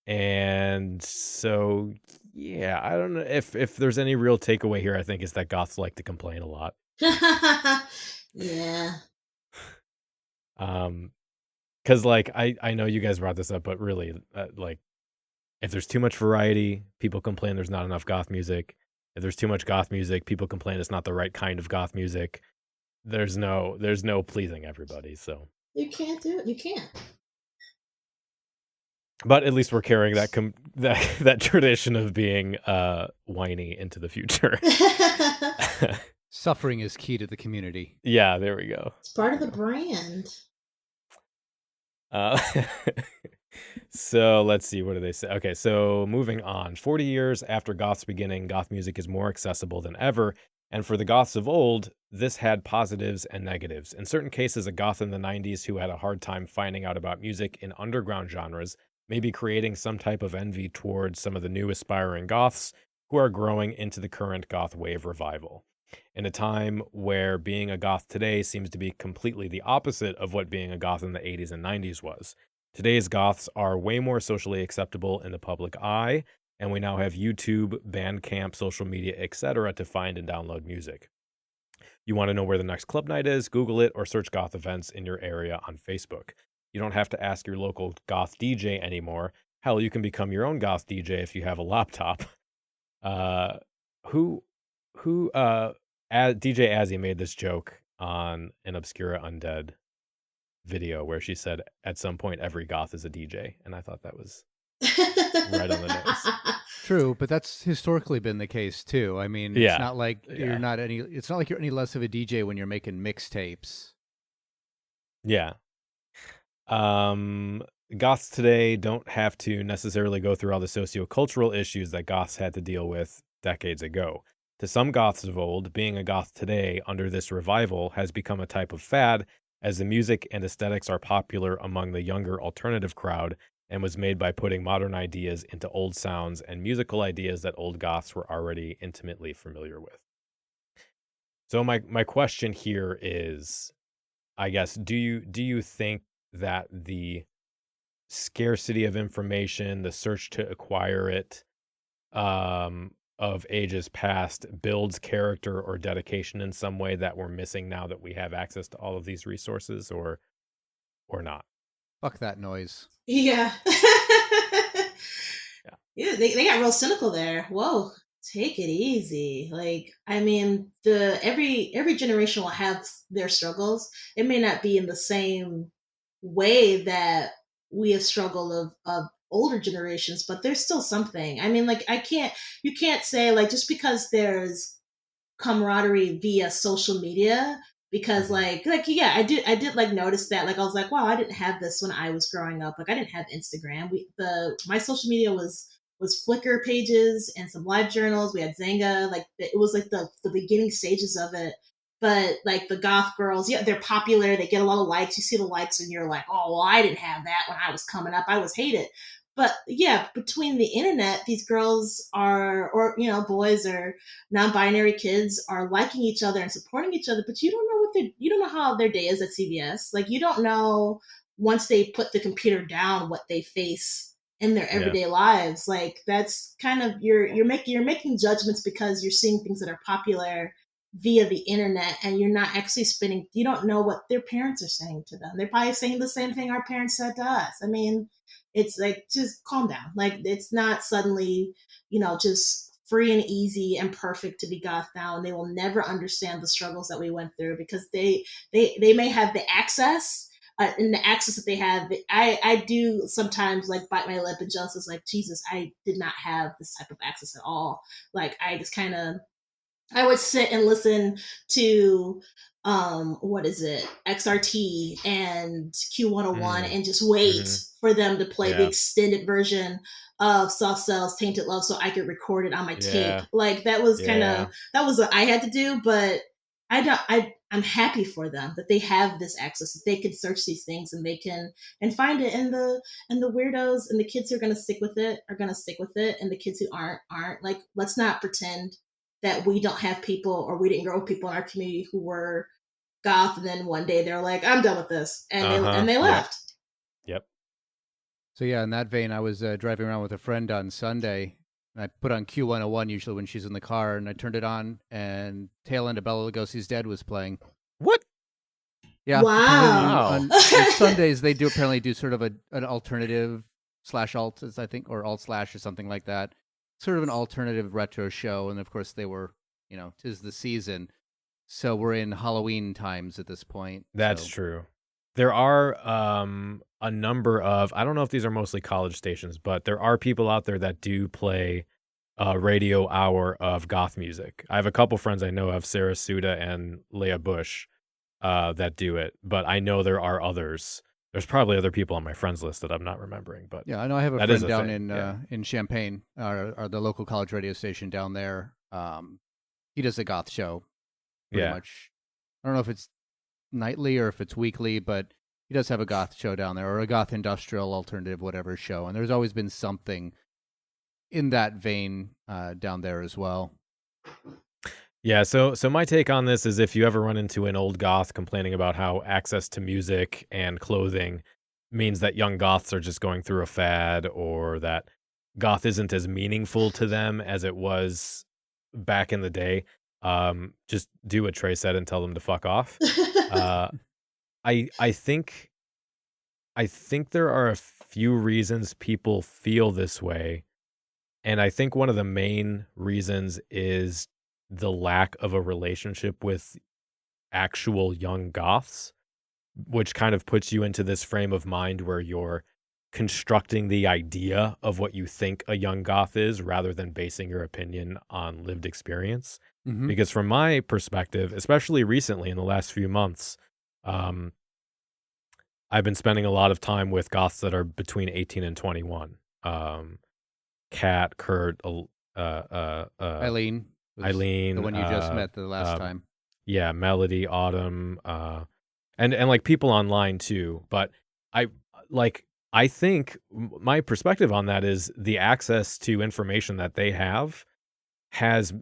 And so, yeah, I don't know if there's any real takeaway here. I think is that goths like to complain a lot. Yeah. Because like I know you guys brought this up, but really, like, if there's too much variety, people complain there's not enough goth music. If there's too much goth music, people complain it's not the right kind of goth music. There's no pleasing everybody. So you can't do it. You can't. But at least we're carrying that tradition of being whiny into the future. Suffering is key to the community. Yeah, there we go. It's part of the brand. So let's see, what do they say? Okay, so moving on. 40 years after goth's beginning, goth music is more accessible than ever. And for the goths of old, this had positives and negatives. In certain cases, a goth in the 90s who had a hard time finding out about music in underground genres may be creating some type of envy towards some of the new aspiring goths who are growing into the current goth wave revival. In a time where being a goth today seems to be completely the opposite of what being a goth in the 80s and 90s was. Today's goths are way more socially acceptable in the public eye, and we now have YouTube, Bandcamp, social media, etc. to find and download music. You want to know where the next club night is? Google it or search goth events in your area on Facebook. You don't have to ask your local goth DJ anymore. Hell, you can become your own goth DJ if you have a laptop. DJ Azzy made this joke on an Obscura Undead video where she said at some point every goth is a DJ, and I thought that was right on the nose. True, but that's historically been the case too. I mean, it's not like you're any less of a DJ when you're making mixtapes. Yeah. goths today don't have to necessarily go through all the sociocultural issues that goths had to deal with decades ago. To some goths of old, being a goth today under this revival has become a type of fad, as the music and aesthetics are popular among the younger alternative crowd and was made by putting modern ideas into old sounds and musical ideas that old goths were already intimately familiar with. So my question here is, I guess, do you think that the scarcity of information, the search to acquire it, of ages past builds character or dedication in some way that we're missing now that we have access to all of these resources, or not? Fuck that noise. Yeah. Yeah. Yeah, they got real cynical there. Whoa, take it easy. Like, I mean, the every generation will have their struggles. It may not be in the same way that we have struggled of older generations, but there's still something. I mean, like, you can't say, like, just because there's camaraderie via social media, because yeah, I did like notice that. Like, I was like, wow, I didn't have this when I was growing up. Like, I didn't have Instagram. My social media was Flickr pages and some live journals. We had Zanga. Like, it was like the beginning stages of it. But like the goth girls, yeah, they're popular. They get a lot of likes. You see the likes, and you're like, oh, well, I didn't have that when I was coming up. I was hated. But yeah, between the internet, these girls are, or boys or non-binary kids are liking each other and supporting each other. But you don't know how their day is at CVS. Like, you don't know, once they put the computer down, what they face in their Yeah. everyday lives. Like, that's kind of, you're making judgments because you're seeing things that are popular via the internet, and you're not actually you don't know what their parents are saying to them. They're probably saying the same thing our parents said to us. I mean, it's like, just calm down. Like, it's not suddenly, just free and easy and perfect to be goth now, and they will never understand the struggles that we went through, because they may have the access, and the access that they have. I do sometimes, like, bite my lip and just like, Jesus, I did not have this type of access at all. Like, I just kind of, I would sit and listen to what is it, XRT and Q101, and just wait for them to play the Yeah. extended version of Soft Cell's Tainted Love, so I could record it on my tape. Yeah. Like, that was kind Yeah. of, that was what I had to do. But I'm happy for them that they have this access, that they can search these things, and they can and find it. And the weirdos and the kids who are going to stick with it are going to stick with it, and the kids who aren't. Like, let's not pretend that we don't have people, or we didn't grow with people in our community who were goth, and then one day they're like, I'm done with this, and they left. Yep. So yeah, in that vein, I was driving around with a friend on Sunday, and I put on Q101 usually when she's in the car, and I turned it on, and Tail End of Bela Lugosi's Dead was playing. What? Yeah. Wow. On Sundays, they apparently do sort of an alternative / alt, I think, or alt / or something like that. Sort of an alternative retro show, and of course they were, 'tis the season, so we're in Halloween times at this point. That's true. There are a number of, I don't know if these are mostly college stations, but there are people out there that do play a radio hour of goth music. I have a couple friends I know of, Sarah Suda and Leah Bush, that do it, but I know there are others. There's probably other people on my friends list that I'm not remembering, but yeah, I know I have a that is friend a down thing, in Champaign, or the local college radio station down there. He does a goth show, pretty much. I don't know if it's nightly or if it's weekly, but he does have a goth show down there, or a goth industrial alternative whatever show, and there's always been something in that vein down there as well. Yeah, so my take on this is, if you ever run into an old goth complaining about how access to music and clothing means that young goths are just going through a fad, or that goth isn't as meaningful to them as it was back in the day, just do what Trey said and tell them to fuck off. I think there are a few reasons people feel this way, and I think one of the main reasons is the lack of a relationship with actual young goths, which kind of puts you into this frame of mind where you're constructing the idea of what you think a young goth is, rather than basing your opinion on lived experience. Because from my perspective, especially recently in the last few months, I've been spending a lot of time with goths that are between 18 and 21. Kat, Kurt, Eileen was the Eileen, one you just met the last time. yeah, Melody, Autumn, and like people online too. But I I think my perspective on that is the access to information that they have has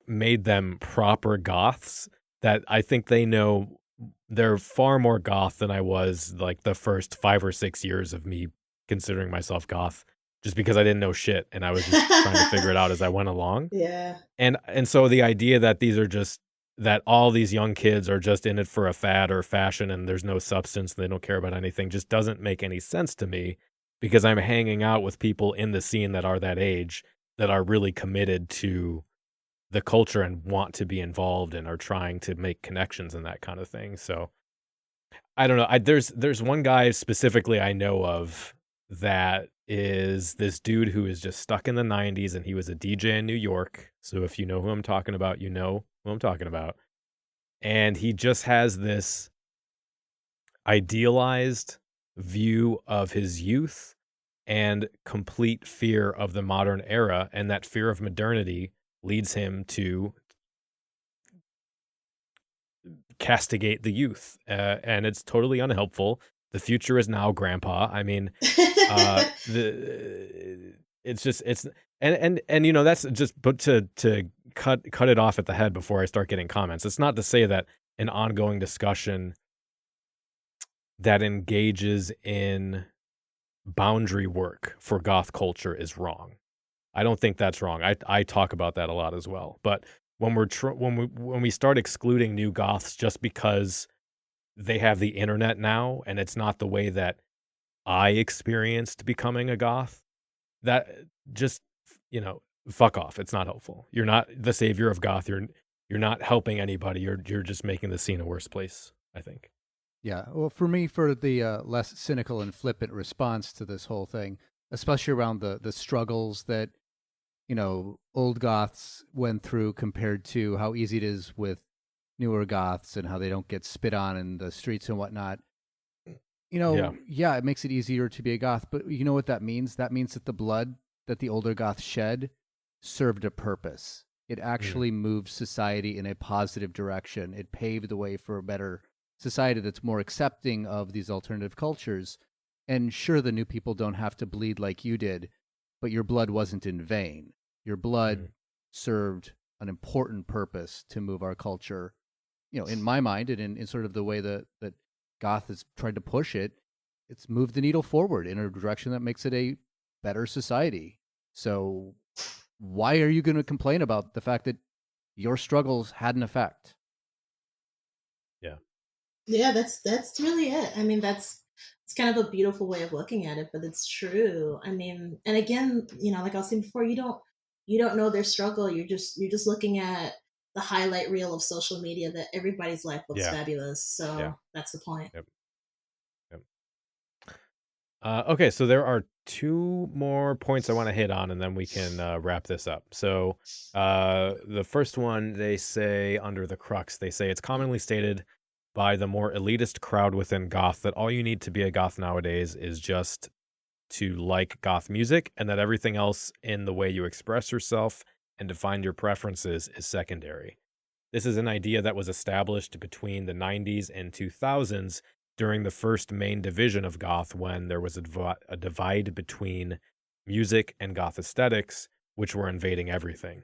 made them proper goths, that I think they know they're far more goth than I was like the first 5 or 6 years of me considering myself goth, just because I didn't know shit and I was just trying to figure it out as I went along. Yeah. And so the idea that these are just that all these young kids are just in it for a fad or fashion and there's no substance and they don't care about anything just doesn't make any sense to me, because I'm hanging out with people in the scene that are that age, that are really committed to the culture and want to be involved and are trying to make connections and that kind of thing. So I don't know. There's one guy specifically I know of that is this dude who is just stuck in the 90s, and he was a DJ in New York. So if you know who I'm talking about, you know who I'm talking about. And he just has this idealized view of his youth and complete fear of the modern era, and that fear of modernity leads him to castigate the youth, and it's totally unhelpful. The future is now, grandpa. I mean, it's just and you know, that's just, but to cut it off at the head before I start getting comments. It's not to say that an ongoing discussion that engages in boundary work for goth culture is wrong. I don't think that's wrong. I talk about that a lot as well. But when when we start excluding new goths just because they have the internet now and it's not the way that I experienced becoming a goth, that just, you know, fuck off. It's not helpful. You're not the savior of goth. You're not helping anybody. You're just making the scene a worse place, I think. Yeah. Well, for me, for the less cynical and flippant response to this whole thing, especially around the struggles that, you know, old goths went through compared to how easy it is with newer goths and how they don't get spit on in the streets and whatnot. You know, yeah, it makes it easier to be a goth, but you know what that means? That means that the blood that the older goths shed served a purpose. It actually moved society in a positive direction. It paved the way for a better society that's more accepting of these alternative cultures. And sure, the new people don't have to bleed like you did, but your blood wasn't in vain. Your blood served an important purpose to move our culture. You know, in my mind, and in sort of the way that Goth has tried to push it, it's moved the needle forward in a direction that makes it a better society. So why are you going to complain about the fact that your struggles had an effect? Yeah, that's really it. I mean, it's kind of a beautiful way of looking at it, but it's true. I mean, and again, you know, like I was saying before, you don't know their struggle. You're just looking at the highlight reel of social media that everybody's life looks fabulous. So that's the point. Yep. Okay, so there are 2 more points I want to hit on, and then we can wrap this up. So the first one, they say under the crux, they say it's commonly stated by the more elitist crowd within goth that all you need to be a goth nowadays is just to like goth music, and that everything else in the way you express yourself and define your preferences is secondary. This is an idea that was established between the 90s and 2000s during the first main division of goth, when there was a divide between music and goth aesthetics, which were invading everything.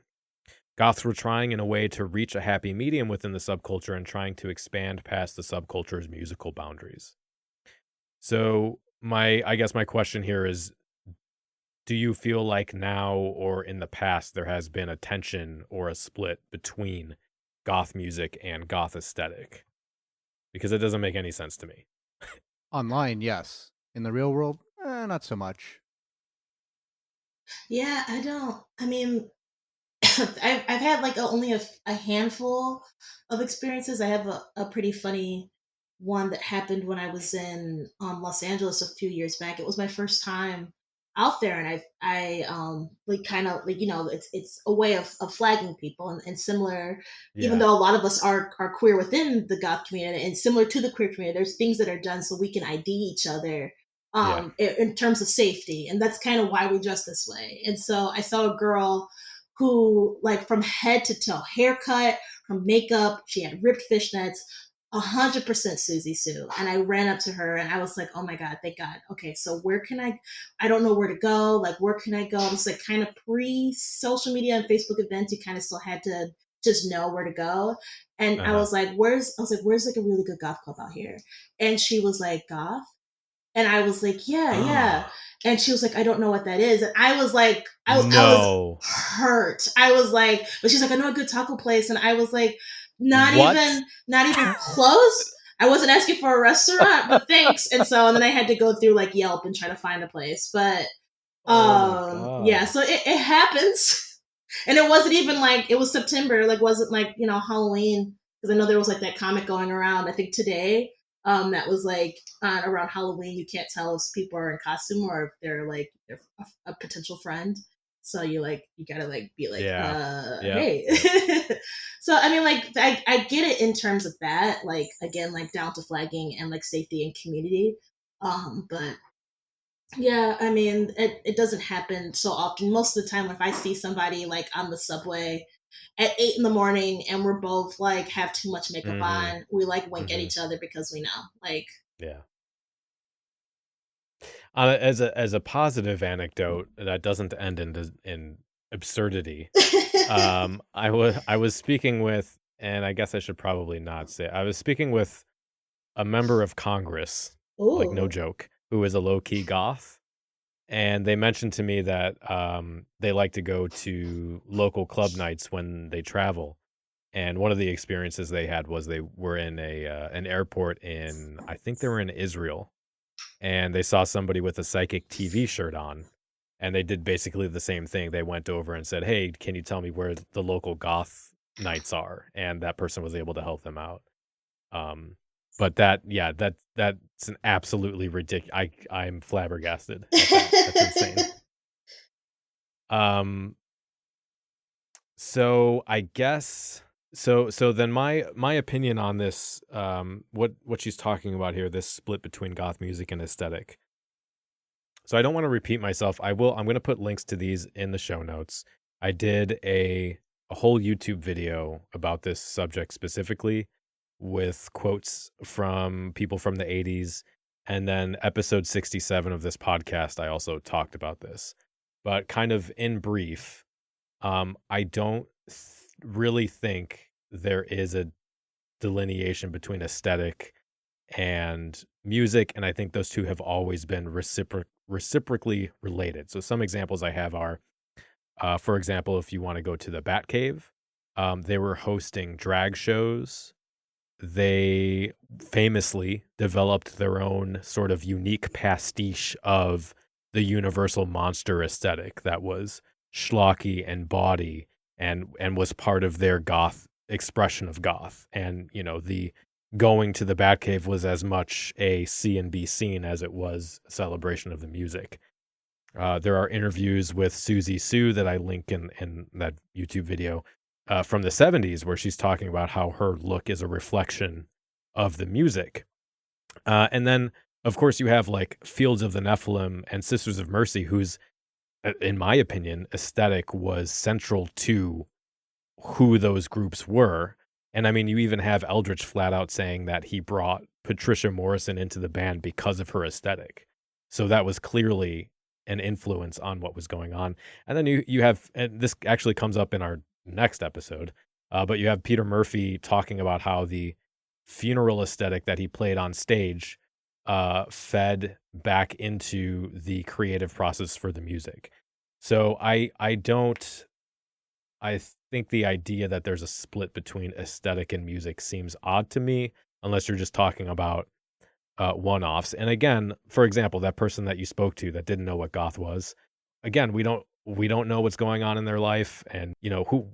Goths were trying in a way to reach a happy medium within the subculture and trying to expand past the subculture's musical boundaries. So I guess my question here is, do you feel like now or in the past there has been a tension or a split between goth music and goth aesthetic? Because it doesn't make any sense to me. Online, yes. In the real world, not so much. Yeah, I don't. I mean, I've had like only a handful of experiences. I have a pretty funny one that happened when I was in Los Angeles a few years back. It was my first time out there, and I like kind of like, it's a way of flagging people, and similar, even Yeah. though a lot of us are queer within the goth community, and similar to the queer community, there's things that are done so we can ID each other Yeah. in terms of safety, and that's kind of why we dress this way. And so I saw a girl who, like, from head to toe, haircut, from makeup, she had ripped fishnets, 100% Susie Sue. And I ran up to her and I was like, oh my God, thank God. Okay, so where can I don't know where to go. Like, where can I go? It was like kind of pre social media and Facebook events. You kind of still had to just know where to go. And I Uh-huh. was like, where's like a really good goth club out here? And she was like, goth? And I was like, yeah, yeah. And she was like, I don't know what that is. And I was like, I was No. hurt. I was like, but she's like, I know a good taco place. And I was like, What? not even close. I wasn't asking for a restaurant, but thanks. And then I had to go through like Yelp and try to find a place. But Oh my yeah, God. so it happens. And it wasn't even like, it was September, like wasn't like, Halloween, because I know there was like that comic going around, I think today, that was like around Halloween, you can't tell if people are in costume or if they're a potential friend. So you gotta like be like, Yeah. Yep. hey. So I mean, like, I get it in terms of that, like, again, like down to flagging and like safety and community. But yeah, I mean, it doesn't happen so often. Most of the time, if I see somebody like on the subway at 8 in the morning and we're both like have too much makeup Mm-hmm. on, we like wink at Mm-hmm. each other because we know. Like, Yeah. As a positive anecdote that doesn't end in absurdity. I was speaking with, and I guess I should probably not say, I was speaking with a member of Congress, like no ooh, joke, who is a low key goth, and they mentioned to me that they like to go to local club nights when they travel. And one of the experiences they had was they were in an airport in, I think they were in Israel, and they saw somebody with a Psychic TV shirt on, and they did basically the same thing. They went over and said, "Hey, can you tell me where the local goth nights are?" And that person was able to help them out. Um, but that's an absolutely ridiculous. I'm flabbergasted at that. That's insane. Um, so I guess so then my opinion on this, what she's talking about here, this split between goth music and aesthetic. So I don't want to repeat myself. I'm going to put links to these in the show notes. I did a whole YouTube video about this subject specifically with quotes from people from the 80s. And then episode 67 of this podcast, I also talked about this. But kind of in brief, I don't really think there is a delineation between aesthetic and music, and I think those two have always been reciprocally related. So some examples I have are, for example, if you want to go to the Batcave, they were hosting drag shows. They famously developed their own sort of unique pastiche of the universal monster aesthetic that was schlocky and bawdy, and was part of their goth expression of goth. And the going to the Batcave was as much a see and be seen as it was a celebration of the music. There are interviews with Susie Sue that I link in that YouTube video from the 70s, where she's talking about how her look is a reflection of the music. And then, of course, you have like Fields of the Nephilim and Sisters of Mercy, whose, in my opinion, aesthetic was central to who those groups were. And I mean, you even have Eldritch flat out saying that he brought Patricia Morrison into the band because of her aesthetic. So that was clearly an influence on what was going on. And then you have, and this actually comes up in our next episode, but you have Peter Murphy talking about how the funeral aesthetic that he played on stage fed back into the creative process for the music. So I think the idea that there's a split between aesthetic and music seems odd to me, unless you're just talking about one-offs. And again, for example, that person that you spoke to that didn't know what goth was, again, we don't know what's going on in their life, and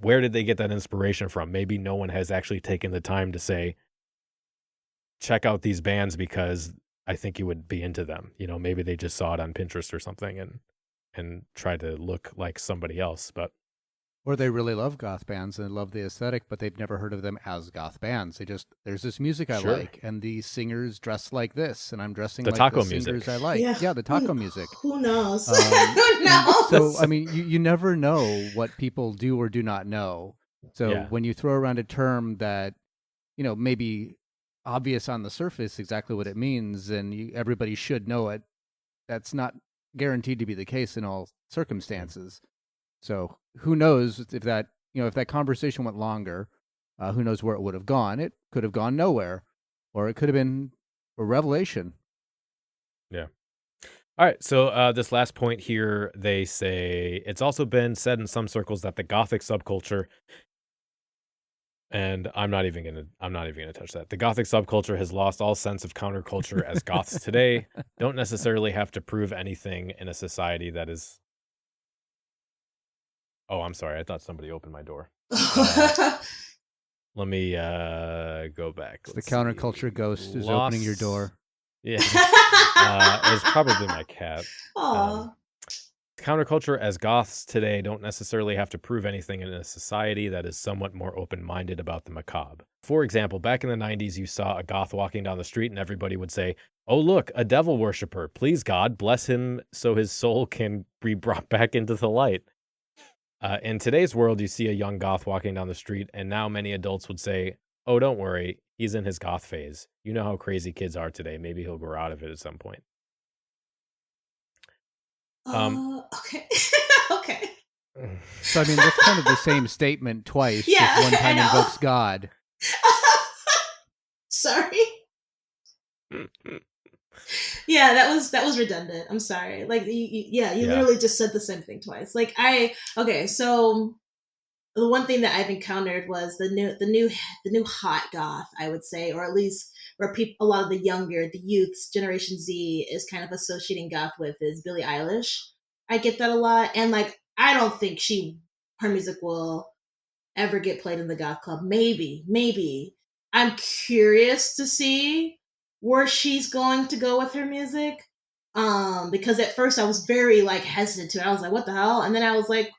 where did they get that inspiration from? Maybe no one has actually taken the time to say, check out these bands because I think you would be into them. Maybe they just saw it on Pinterest or something, and and try to look like somebody else. But Or they really love goth bands and love the aesthetic, but they've never heard of them as goth bands. There's this music I Sure. like, and these singers dress like this, and I'm dressing The like taco the music. singers I like. Yeah, the taco music. Who knows? Who And knows? so, I mean, you never know what people do or do not know. So Yeah. when you throw around a term that, may be obvious on the surface exactly what it means, and everybody should know it, that's not guaranteed to be the case in all circumstances. So who knows if that conversation went longer, who knows where it would have gone? It could have gone nowhere, or it could have been a revelation. Yeah. All right. So this last point here, they say it's also been said in some circles that the Gothic subculture, and I'm not even gonna touch that. The Gothic subculture has lost all sense of counterculture as Goths today don't necessarily have to prove anything in a society that is. Oh, I'm sorry. I thought somebody opened my door. Let me go back. The counterculture ghost is opening your door. Yeah. It was probably my cat. Counterculture as Goths today don't necessarily have to prove anything in a society that is somewhat more open-minded about the macabre. For example, back in the 90s, you saw a Goth walking down the street and everybody would say, "Oh, look, a devil worshiper. Please, God, bless him so his soul can be brought back into the light." In today's world, you see a young Goth walking down the street, and now many adults would say, "Oh, don't worry, he's in his Goth phase. You know how crazy kids are today. Maybe he'll grow out of it at some point." Okay. Okay. So, I mean, that's kind of the same statement twice. Yeah, just one time I know. invokes God. Sorry. Yeah, that was redundant. I'm sorry. Like, you literally just said the same thing twice. Like, so the one thing that I've encountered was the new hot goth, I would say, or at least where a lot of the youths, Generation Z, is kind of associating goth with is Billie Eilish. I get that a lot, and like, I don't think her music will ever get played in the goth club. Maybe. I'm curious to see where she's going to go with her music. Because at first I was very like hesitant to it. I was like, what the hell? And then I was like,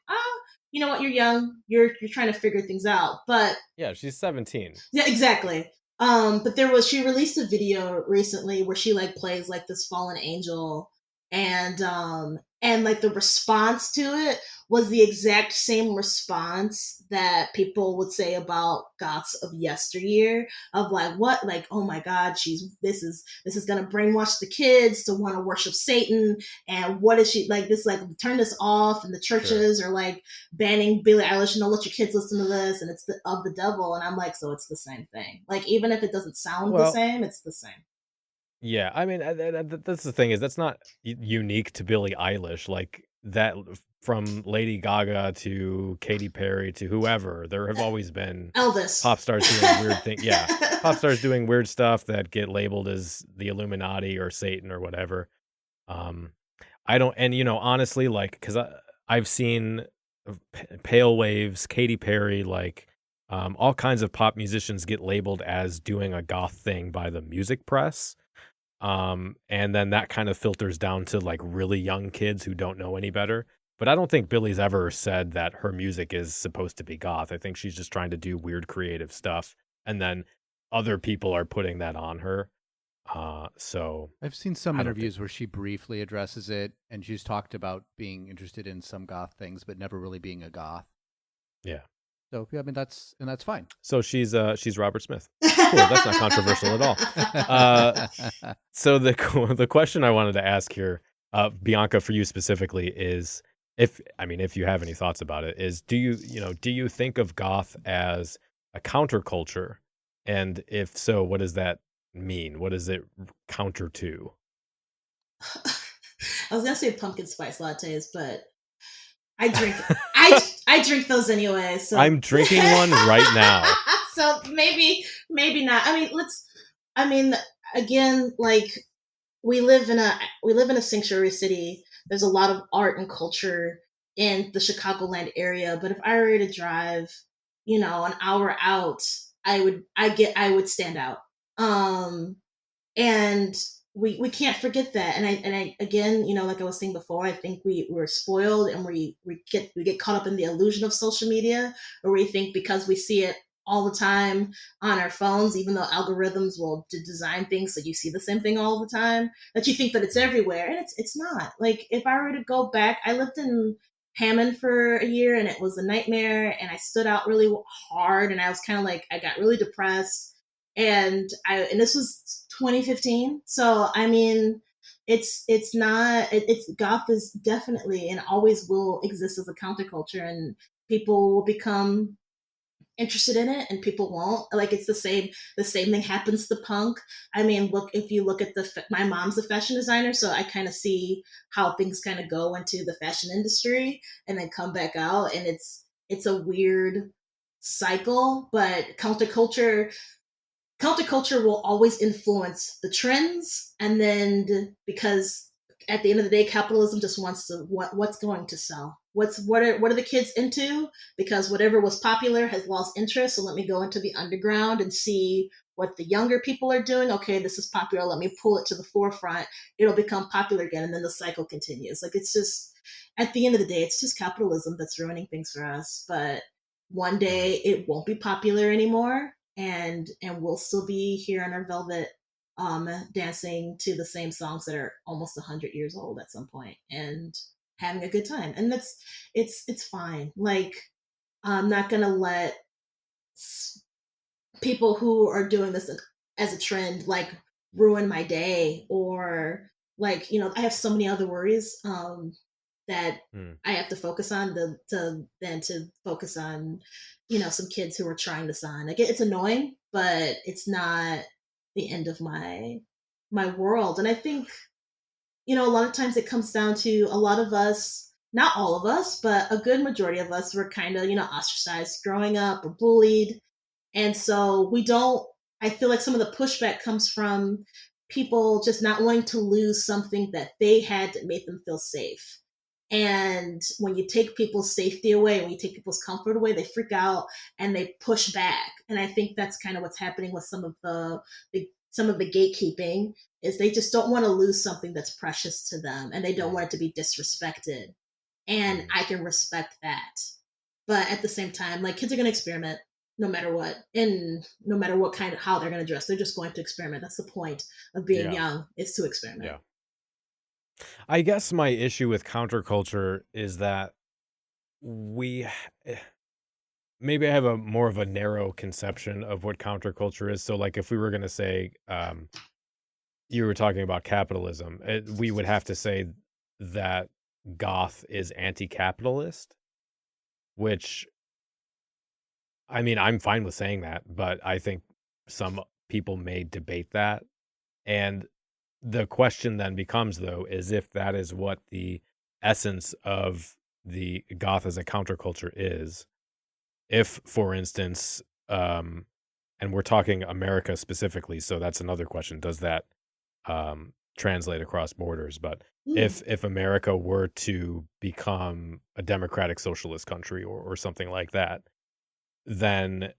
you know what, you're young. You're trying to figure things out. But yeah, she's 17. Yeah, exactly. But she released a video recently where she like plays like this fallen angel, and like the response to it was the exact same response that people would say about goths of yesteryear, of like, what, like, oh my god, this is gonna brainwash the kids to want to worship Satan, and what is she like, this, like, turn this off, and the churches are like banning Billie Eilish, and don't let your kids listen to this, and it's of the devil. And I'm like, so it's the same thing. Like, even if it doesn't sound the same, it's the same. Yeah, I mean, that's the thing, is that's not unique to Billie Eilish. Like, that, from Lady Gaga to Katy Perry to whoever, there have always been Elvis pop stars doing weird things. Yeah, pop stars doing weird stuff that get labeled as the Illuminati or Satan or whatever. I don't, and honestly, like, because I've seen Pale Waves, Katy Perry, like, all kinds of pop musicians get labeled as doing a goth thing by the music press. And then that kind of filters down to like really young kids who don't know any better. But I don't think Billie's ever said that her music is supposed to be goth. I think she's just trying to do weird creative stuff, and then other people are putting that on her. So I've seen some interviews where she briefly addresses it, and she's talked about being interested in some goth things, but never really being a goth. Yeah. So yeah, I mean, that's fine. So she's Robert Smith. Cool. That's not controversial at all. So the question I wanted to ask here, Bianca, for you specifically, is if you have any thoughts about it, is do you think of goth as a counterculture, and if so, what does that mean? What does it counter to? I was gonna say pumpkin spice lattes, but I drink I drink those anyway. So I'm drinking one right now. So maybe not. I mean, again, like, we live in a sanctuary city. There's a lot of art and culture in the Chicagoland area, but if I were to drive, an hour out, I would stand out. And we can't forget that. And I again, like I was saying before, I think we're spoiled, and we get caught up in the illusion of social media, or we think because we see it all the time on our phones, even though algorithms will design things so you see the same thing all the time, that you think that it's everywhere, and it's not. Like, if I were to go back, I lived in Hammond for a year, and it was a nightmare, and I stood out really hard, and I was kind of like, I got really depressed, and this was 2015. So I mean, it's not it's goth is definitely and always will exist as a counterculture, and people will become interested in it and people won't. Like, it's the same thing happens to punk. I mean, look, if you look at my mom's a fashion designer, so I kind of see how things kind of go into the fashion industry and then come back out, and it's a weird cycle. But counterculture will always influence the trends, and then, because at the end of the day, capitalism just wants to what's going to sell, what are the kids into, because whatever was popular has lost interest, so let me go into the underground and see what the younger people are doing. Okay, this is popular, let me pull it to the forefront, it'll become popular again, and then the cycle continues. Like, it's just, at the end of the day, it's just capitalism that's ruining things for us. But one day it won't be popular anymore, and we'll still be here on our velvet, dancing to the same songs that are almost 100 years old at some point, and having a good time. And it's fine. Like, I'm not gonna let people who are doing this as a trend, like, ruin my day, or, like, I have so many other worries, that Hmm. I have to focus on, to focus on, some kids who are trying this on. Like, it's annoying, but it's not the end of my world. And I think, a lot of times it comes down to a lot of us, not all of us, but a good majority of us were kind of, ostracized growing up or bullied. And so we don't, I feel like some of the pushback comes from people just not wanting to lose something that they had that made them feel safe. And when you take people's safety away, when you take people's comfort away, they freak out and they push back. And I think that's kind of what's happening with some of the gatekeeping, is they just don't want to lose something that's precious to them, and they don't want it to be disrespected. And I can respect that. But at the same time, like, kids are going to experiment no matter what, and no matter what kind of how they're going to dress, they're just going to experiment. That's the point of being Yeah. young, is to experiment. Yeah. I guess my issue with counterculture is that we maybe I have a more of a narrow conception of what counterculture is. So, like, if we were going to say, you were talking about capitalism, we would have to say that goth is anti-capitalist, which, I mean, I'm fine with saying that, but I think some people may debate that. And the question then becomes, though, is if that is what the essence of the goth as a counterculture is. If, for instance, and we're talking America specifically, so that's another question. Does that translate across borders? But if America were to become a democratic socialist country, or something like that, then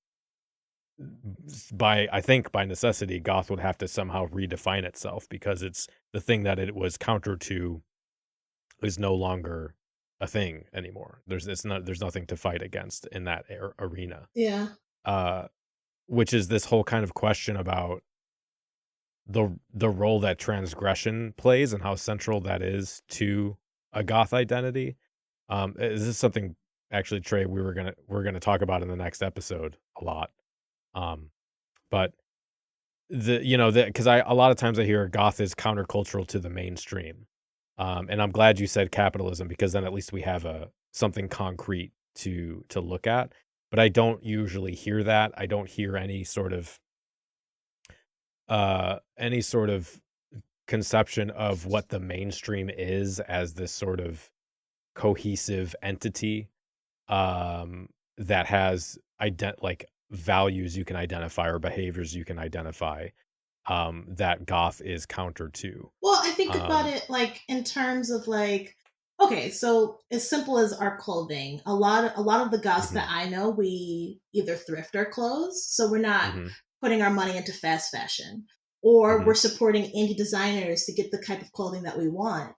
I think by necessity, goth would have to somehow redefine itself, because it's the thing that it was counter to is no longer a thing anymore. There's nothing to fight against in that arena. Yeah. Which is this whole kind of question about the role that transgression plays and how central that is to a goth identity. This is something, actually, Trey, we're gonna talk about in the next episode a lot. But because a lot of times I hear goth is countercultural to the mainstream. And I'm glad you said capitalism, because then at least we have something concrete to look at. But I don't usually hear that. I don't hear any sort of conception of what the mainstream is as this sort of cohesive entity, that has like values you can identify or behaviors you can identify, that goth is counter to. Well, I think about it, like, in terms of, like, okay, so as simple as our clothing, a lot of the goths that I know, we either thrift our clothes, so we're not putting our money into fast fashion. or Mhm. we're supporting indie designers to get the type of clothing that we want.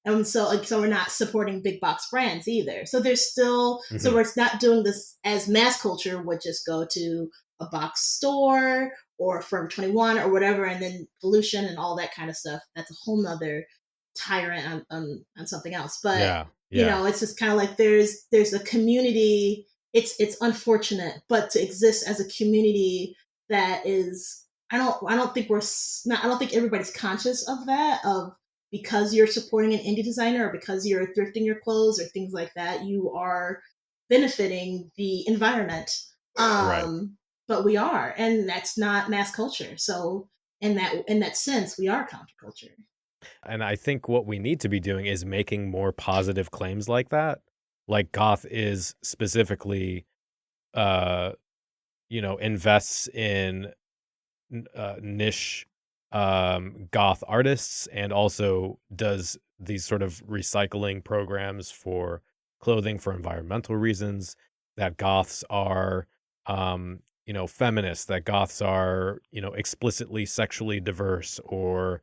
And so, like, so we're not supporting big box brands either. So there's still, so Mhm. we're not doing this as mass culture would just go to a box store or Forever 21 or whatever, and then pollution and all that kind of stuff. That's a whole nother tyrant on something else. But Yeah. Yeah. it's just kind of like there's a community. It's unfortunate, but to exist as a community that is, I don't think I don't think everybody's conscious of that, of because you're supporting an indie designer or because you're thrifting your clothes or things like that, you are benefiting the environment. Right. But we are, and that's not mass culture. So in that sense, we are counterculture. And I think what we need to be doing is making more positive claims like that. Like goth is specifically uh invests in niche goth artists, and also does these sort of recycling programs for clothing for environmental reasons, that goths are feminists, that goths are explicitly sexually diverse, or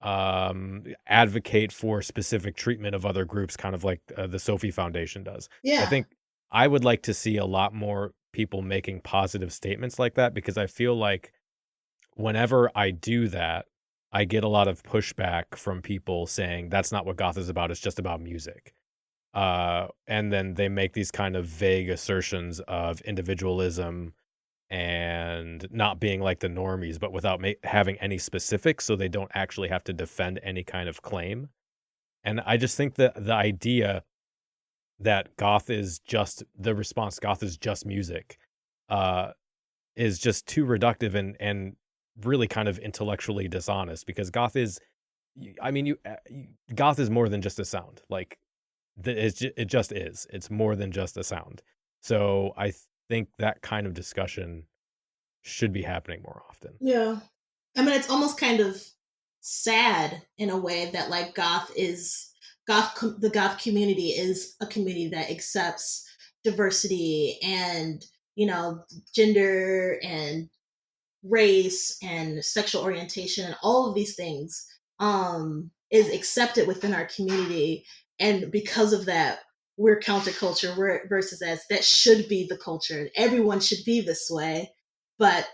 advocate for specific treatment of other groups, kind of like the Sophie Foundation does. I Yeah. think I would like to see a lot more people making positive statements like that, because I feel like whenever I do that, I get a lot of pushback from people saying that's not what goth is about. It's just about music. And then they make these kind of vague assertions of individualism and not being like the normies, but without having any specifics, so they don't actually have to defend any kind of claim. And I just think that the idea that goth is just the response, goth is just music, uh, is just too reductive and really kind of intellectually dishonest, because goth is, I mean, goth is more than just a sound. Like it just is. It's more than just a sound. So I think that kind of discussion should be happening more often. Yeah. I mean, it's almost kind of sad in a way that like the goth community is a community that accepts diversity and, gender and race and sexual orientation and all of these things is accepted within our community, and because of that we're counterculture, versus as that should be the culture, everyone should be this way, but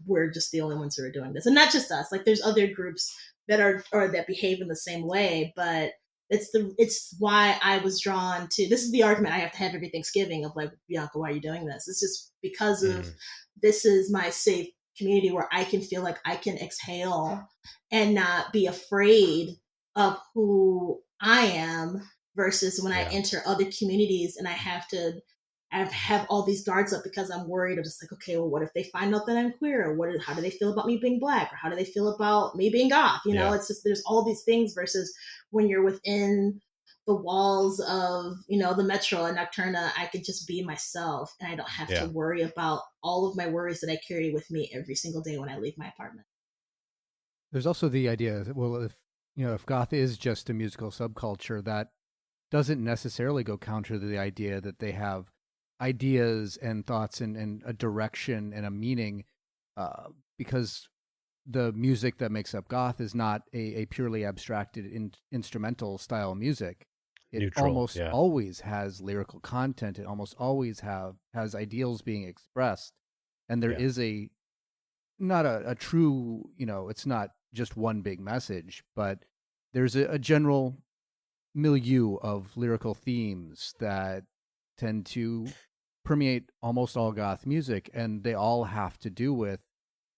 we're just the only ones who are doing this, and not just us, like there's other groups that are or that behave in the same way. But it's why I was drawn to, this is the argument I have to have every Thanksgiving of like, Bianca, why are you doing this? It's just because of, Mm, this is my safe community where I can feel like I can exhale and not be afraid of who I am, versus when I yeah, enter other communities and I have all these guards up because I'm worried. I'm just like, okay, well, what if they find out that I'm queer? Or how do they feel about me being black? Or how do they feel about me being goth? yeah, It's just, there's all these things, versus when you're within the walls of, the Metro and Nocturna, I could just be myself and I don't have to yeah. worry about all of my worries that I carry with me every single day when I leave my apartment. There's also the idea that, well, if goth is just a musical subculture, that doesn't necessarily go counter to the idea that they have ideas and thoughts and a direction and a meaning, because the music that makes up goth is not a purely abstracted instrumental style music. It Neutral. almost Yeah, always has lyrical content. It almost always has ideals being expressed, and there yeah, is not a true, it's not just one big message, but there's a general milieu of lyrical themes that tend to permeate almost all goth music, and they all have to do with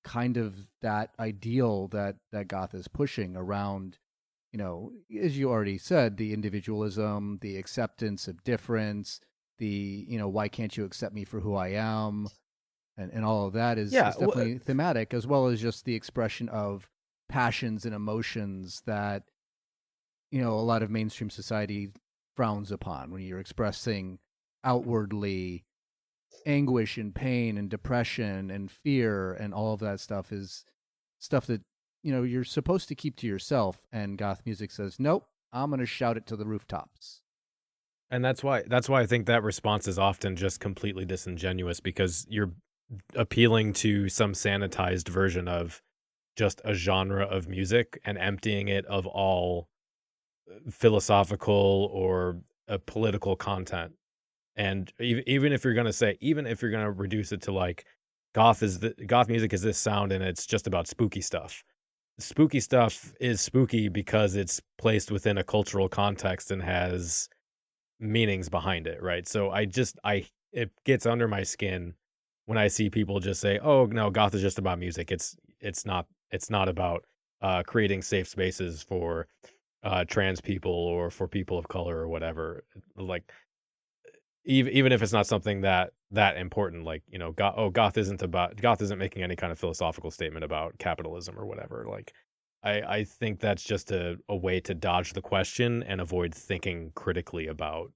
kind of that ideal that goth is pushing around, as you already said, the individualism, the acceptance of difference, the, why can't you accept me for who I am, and all of that yeah. is definitely thematic, as well as just the expression of passions and emotions that, a lot of mainstream society frowns upon. When you're expressing outwardly anguish and pain and depression and fear, and all of that stuff is stuff that, you're supposed to keep to yourself, and goth music says, nope, I'm going to shout it to the rooftops. And that's why I think that response is often just completely disingenuous, because you're appealing to some sanitized version of just a genre of music and emptying it of all philosophical or political content. And even if you're going to reduce it to like goth music is this sound and it's just about spooky stuff. Spooky stuff is spooky because it's placed within a cultural context and has meanings behind it, right? So it gets under my skin when I see people just say, "Oh, no, goth is just about music." It's not about creating safe spaces for trans people or for people of color or whatever. Like even if it's not something that important, like, you know, goth isn't making any kind of philosophical statement about capitalism or whatever. Like, I think that's just a way to dodge the question and avoid thinking critically about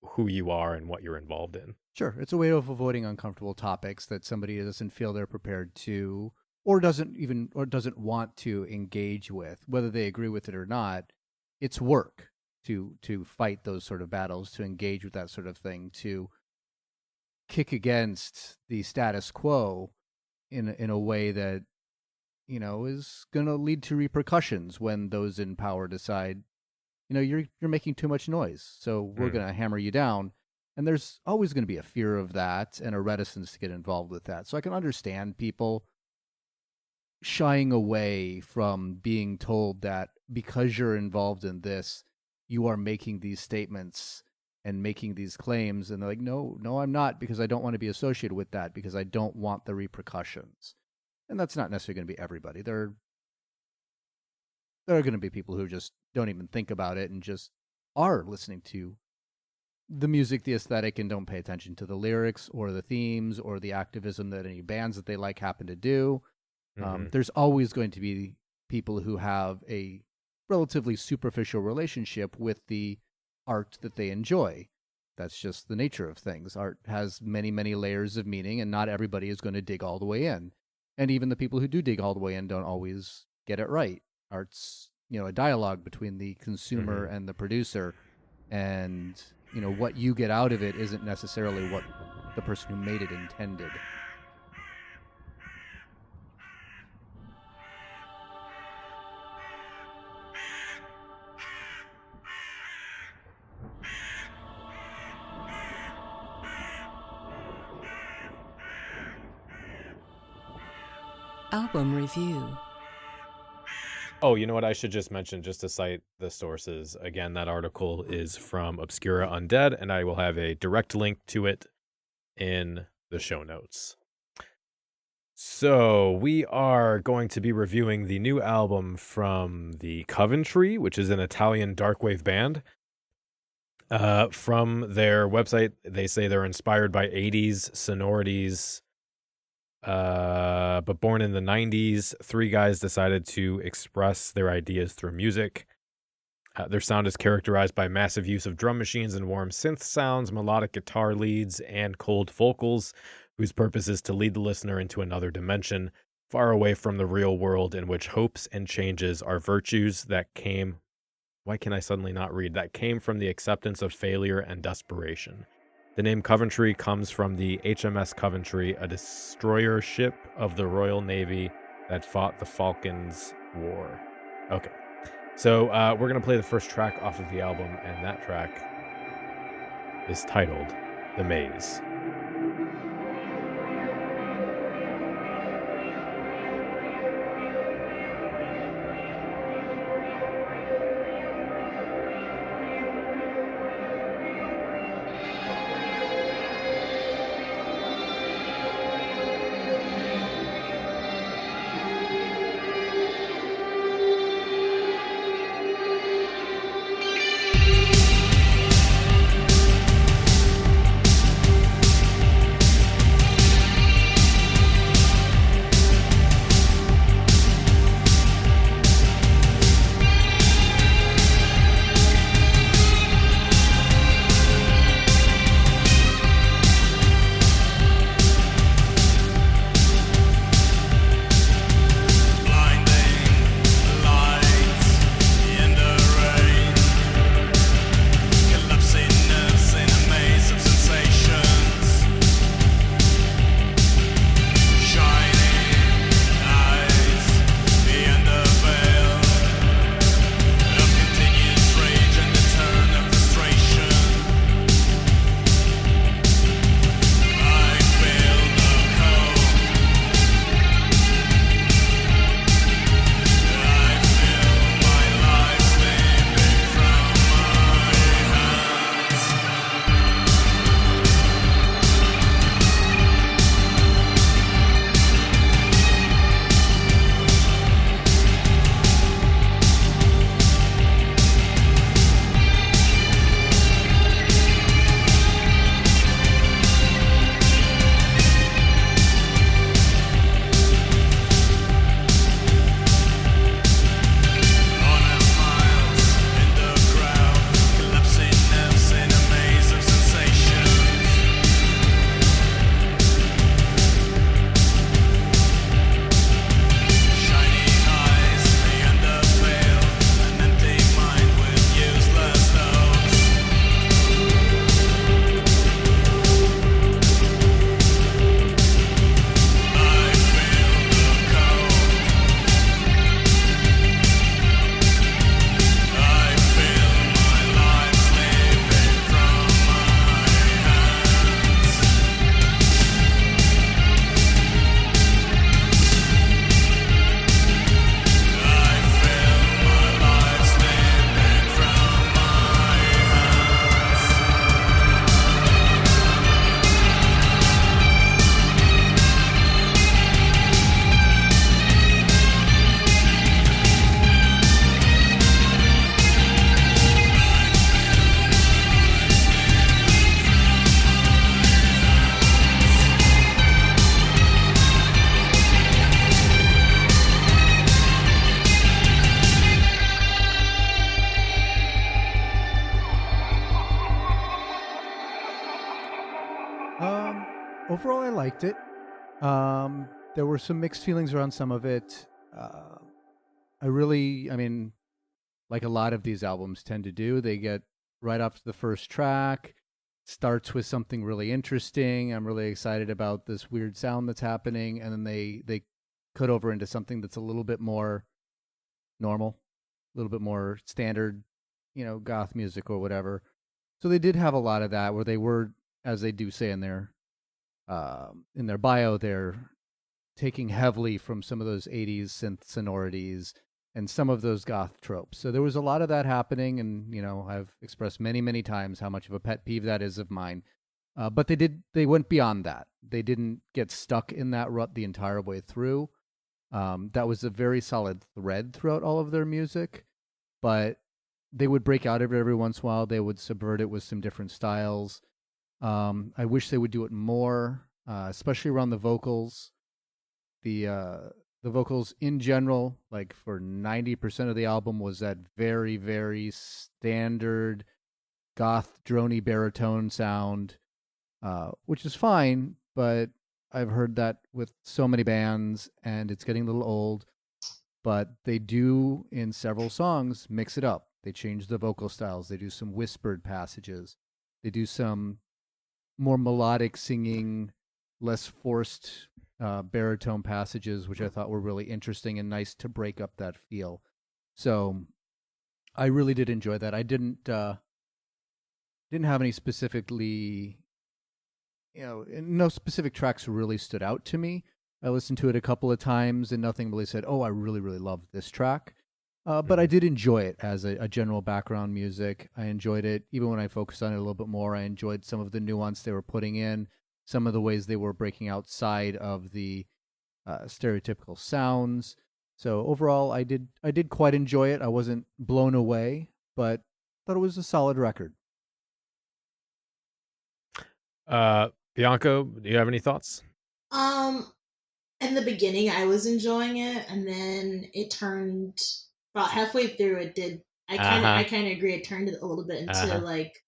who you are and what you're involved in. Sure, it's a way of avoiding uncomfortable topics that somebody doesn't feel they're prepared to, or doesn't want to engage with, whether they agree with it or not. It's work to fight those sort of battles, to engage with that sort of thing, to kick against the status quo in a way that, you know, is going to lead to repercussions when those in power decide, you know, you're making too much noise, so we're going to hammer you down. And there's always going to be a fear of that and a reticence to get involved with that. So I can understand people shying away from being told that because you're involved in this, you are making these statements and making these claims. And they're like, no, I'm not, because I don't want to be associated with that, because I don't want the repercussions. And that's not necessarily going to be everybody. There are going to be people who just don't even think about it and just are listening to the music, the aesthetic, and don't pay attention to the lyrics or the themes or the activism that any bands that they like happen to do. There's always going to be people who have a relatively superficial relationship with the art that they enjoy. That's just the nature of things. Art has many, many layers of meaning, and not everybody is going to dig all the way in. And even the people who do dig all the way in don't always get it right. Art's, you know, a dialogue between the consumer and the producer, and, you know, what you get out of it isn't necessarily what the person who made it intended. Album review. Oh, you know what? I should just mention, just to cite the sources again, that article is from Obscura Undead, and I will have a direct link to it in the show notes. So we are going to be reviewing the new album from the Coventry, which is an Italian darkwave band. From their website, they say they're inspired by 80s sonorities. But born in the 90s, three guys decided to express their ideas through music. Their sound is characterized by massive use of drum machines and warm synth sounds, melodic guitar leads, and cold vocals, whose purpose is to lead the listener into another dimension, far away from the real world, in which hopes and changes are virtues that came... Why can I suddenly not read? That came from the acceptance of failure and desperation. The name Coventry comes from the HMS Coventry, a destroyer ship of the Royal Navy that fought the Falklands War. Okay, so we're going to play the first track off of the album, and that track is titled The Maze. overall, I liked it. There were some mixed feelings around some of it. I mean, like a lot of these albums tend to do, they get right off to the first track, starts with something really interesting. I'm really excited about this weird sound that's happening, and then they cut over into something that's a little bit more normal, a little bit more standard, goth music or whatever. So they did have a lot of that where they were, as they do say in their bio, they're taking heavily from some of those 80s synth sonorities and some of those goth tropes. So there was a lot of that happening, and I've expressed many, many times how much of a pet peeve that is of mine. But they went beyond that. They didn't get stuck in that rut the entire way through. That was a very solid thread throughout all of their music, but they would break out of it every once in a while. They would subvert it with some different styles. I wish they would do it more, especially around the vocals. The vocals in general, like for 90% of the album, was that very, very standard goth droney baritone sound, which is fine, but I've heard that with so many bands, and it's getting a little old. But they do, in several songs, mix it up. They change the vocal styles. They do some whispered passages. They do some more melodic singing, less forced baritone passages, which I thought were really interesting and nice to break up that feel. So I really did enjoy that. I didn't have any specifically, no specific tracks really stood out to me. I listened to it a couple of times and nothing really said, oh, I really, really love this track. But I did enjoy it as a general background music. I enjoyed it. Even when I focused on it a little bit more, I enjoyed some of the nuance they were putting in, some of the ways they were breaking outside of the stereotypical sounds. So overall, I did quite enjoy it. I wasn't blown away, but thought it was a solid record. Bianca, do you have any thoughts? In the beginning, I was enjoying it, and then it turned about halfway through. It did. I kind of agree. It turned it a little bit into like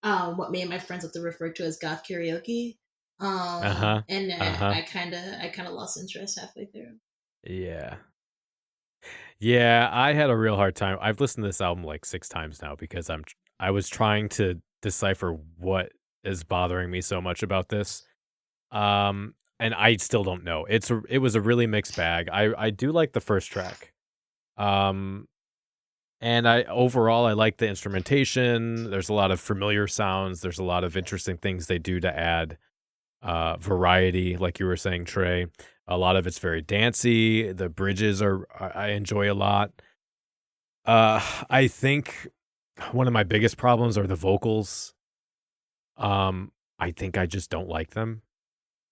what me and my friends like to refer to as goth karaoke. And I kind of lost interest halfway through. Yeah, I had a real hard time. I've listened to this album like 6 times now because I was trying to decipher what is bothering me so much about this. And I still don't know. It was a really mixed bag. I do like the first track. And overall I like the instrumentation. There's a lot of familiar sounds. There's a lot of interesting things they do to add variety, like you were saying, Trey. A lot of it's very dancey. The bridges I enjoy a lot. I think one of my biggest problems are the vocals. I think I just don't like them.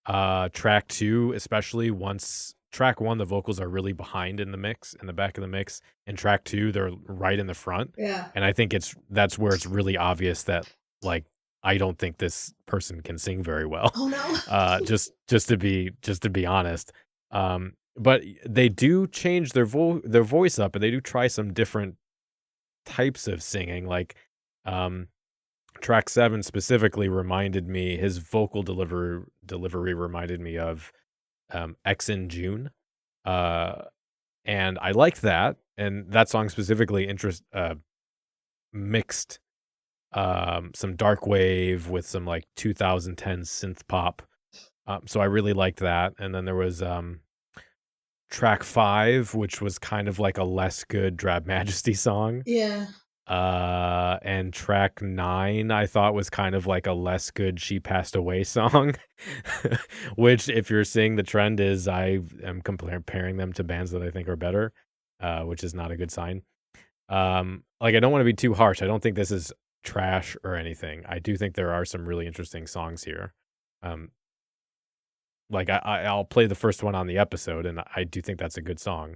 Track 2, especially once track 1, the vocals are really behind in the back of the mix, and track 2, they're right in the front. Yeah. And I think that's where it's really obvious that like I don't think this person can sing very well. Oh no. just to be honest. But they do change their voice up, and they do try some different types of singing. Like track 7 specifically reminded me, his vocal delivery reminded me of X in June. And I liked that, and that song specifically mixed some dark wave with some like 2010 synth pop. So I really liked that. And then there was track 5, which was kind of like a less good Drab Majesty song. Yeah. And track 9 I thought was kind of like a less good She Passed Away song, which, if you're seeing the trend, is I am comparing them to bands that I think are better, which is not a good sign. Like, I don't want to be too harsh. I don't think this is trash or anything. I do think there are some really interesting songs here. Like I'll play the first one on the episode, and I do think that's a good song.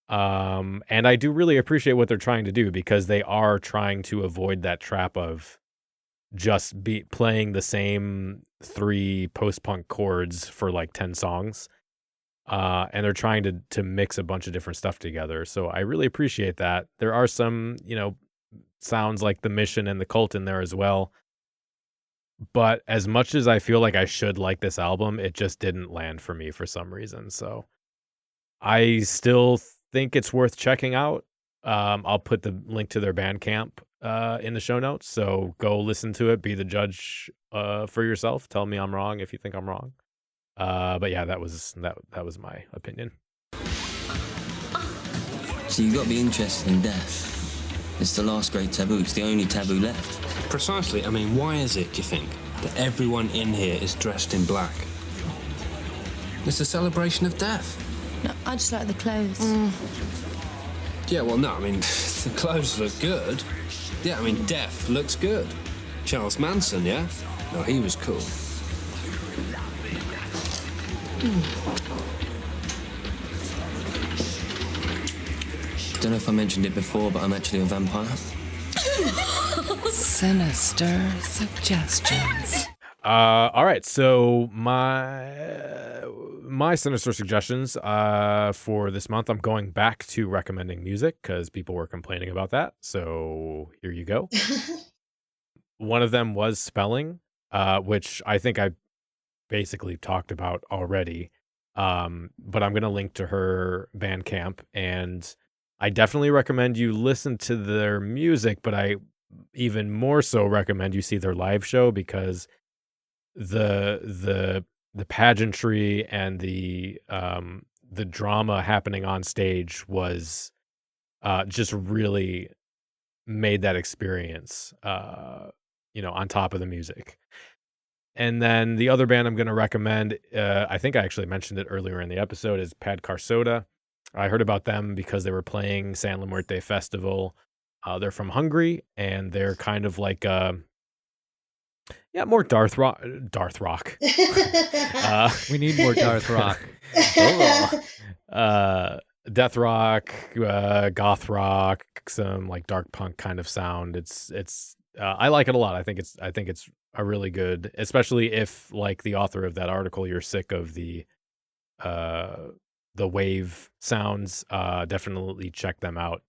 And I do really appreciate what they're trying to do, because they are trying to avoid that trap of just playing the same 3 post-punk chords for like 10 songs. And they're trying to mix a bunch of different stuff together. So I really appreciate that. There are some, sounds like The Mission and The Cult in there as well. but as much as I feel like I should like this album, it just didn't land for me for some reason. So I still think it's worth checking out. I'll put the link to their Bandcamp in the show notes. So go listen to it. Be the judge for yourself. Tell me I'm wrong if you think I'm wrong. But yeah, that was my opinion. So you've got to be interested in death. It's the last great taboo. It's the only taboo left. Precisely. I mean, why is it, do you think, that everyone in here is dressed in black? It's a celebration of death. No, I just like the clothes. Yeah, well, no, I mean, the clothes look good. Yeah, I mean, death looks good. Charles Manson, yeah? No, he was cool. Don't know if I mentioned it before, but I'm actually a vampire. Sinister Suggestions. All right, so my sinister suggestions for this month, I'm going back to recommending music because people were complaining about that. So here you go. One of them was spelling, which I think I basically talked about already. But I'm going to link to her Bandcamp, and I definitely recommend you listen to their music, but I even more so recommend you see their live show because the pageantry and the drama happening on stage was just really made that experience on top of the music. And then the other band I'm going to recommend, I think I actually mentioned it earlier in the episode, is Pad Car Soda. I heard about them because they were playing San La Muerte Festival. They're from Hungary, and they're kind of like more Darth Rock. We need more Darth Rock. Death rock, goth rock, some like dark punk kind of sound. It's I like it a lot. I think it's a really good, especially if, like the author of that article, you're sick of the wave sounds. Definitely check them out.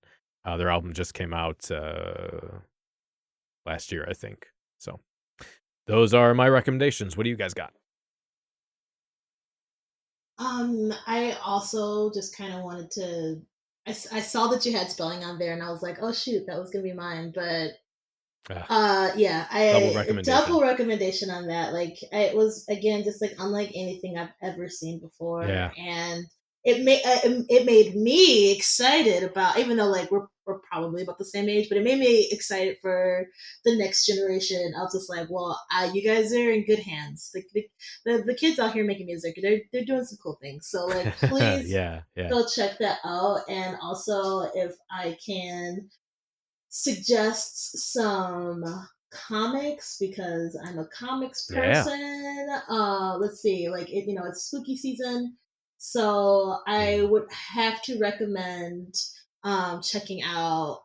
Their album just came out last year, I think. So those are my recommendations. What do you guys got? I also just kind of wanted to. I saw that you had spelling on there, and I was like, oh shoot, that was gonna be mine. But yeah, double recommendation on that. Like, it was, again, just like unlike anything I've ever seen before. Yeah. And it made me excited about, even though like we're probably about the same age, but it made me excited for the next generation. I was just like, well, you guys are in good hands. The kids out here making music, they're doing some cool things. So like, please go check that out. And also, if I can suggest some comics, because I'm a comics person. Let's see, like it's spooky season, so I would have to recommend checking out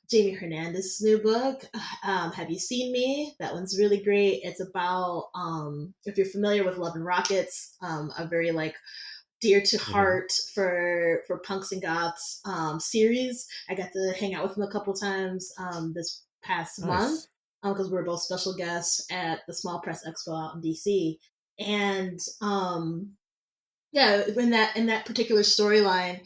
Jamie Hernandez's new book, Have You Seen Me? That one's really great. It's about, if you're familiar with Love and Rockets, a very like dear to heart for punks and goths series. I got to hang out with him a couple times this past month because we were both special guests at the Small Press Expo out in DC. And in that particular storyline,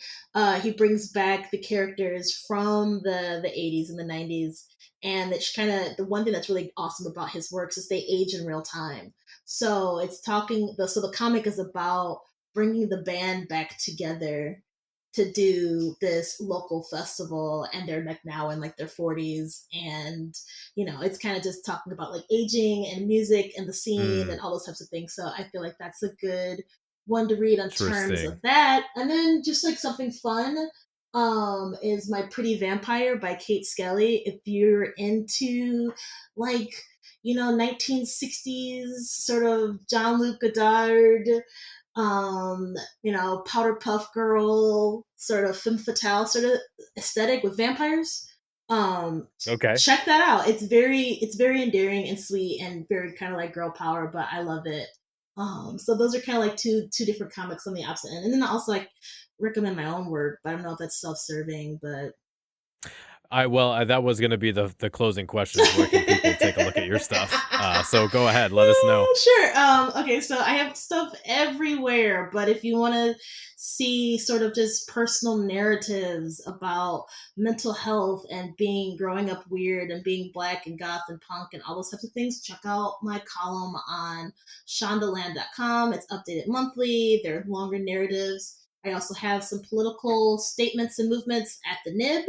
he brings back the characters from the 80s and the 90s. And it's kind of the one thing that's really awesome about his works is they age in real time. So the comic is about bringing the band back together to do this local festival, and they're like now in like their 40s, and it's kind of just talking about like aging and music and the scene and all those types of things. So I feel like that's a good one to read on terms of that. And then just like something fun is My Pretty Vampire by Kate Skelly. If you're into like 1960s sort of Jean-Luc Godard, powder puff girl sort of femme fatale sort of aesthetic with vampires, check that out. It's very endearing and sweet and very kind of like girl power, but I love it. So those are kind of like two different comics on the opposite end. And then I also like recommend my own work, but I don't know if that's self-serving, but That was going to be the closing question. Where can people take a look at your stuff? So go ahead, let us know. Sure. Okay, so I have stuff everywhere, but if you want to see sort of just personal narratives about mental health and growing up weird and being Black and goth and punk and all those types of things, check out my column on shondaland.com. It's updated monthly. They're longer narratives. I also have some political statements and movements at the Nib.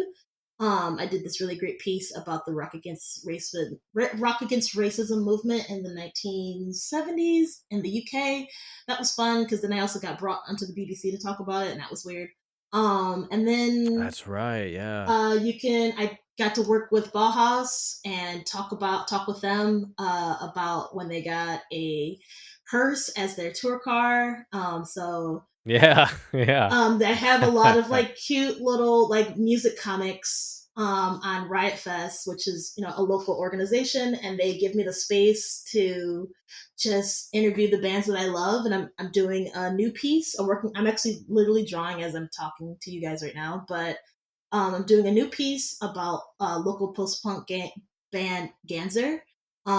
I did this really great piece about the Rock Against Racism movement in the 1970s in the UK. That was fun because then I also got brought onto the BBC to talk about it, and that was weird. And then That's right, yeah. I got to work with Bauhaus and talk with them about when they got a hearse as their tour car. Yeah. They have a lot of like cute little like music comics on Riot Fest, which is a local organization, and they give me the space to just interview the bands that I love. And I'm doing a new piece. I'm actually literally drawing as I'm talking to you guys right now, but I'm doing a new piece about local post-punk band Ganser. They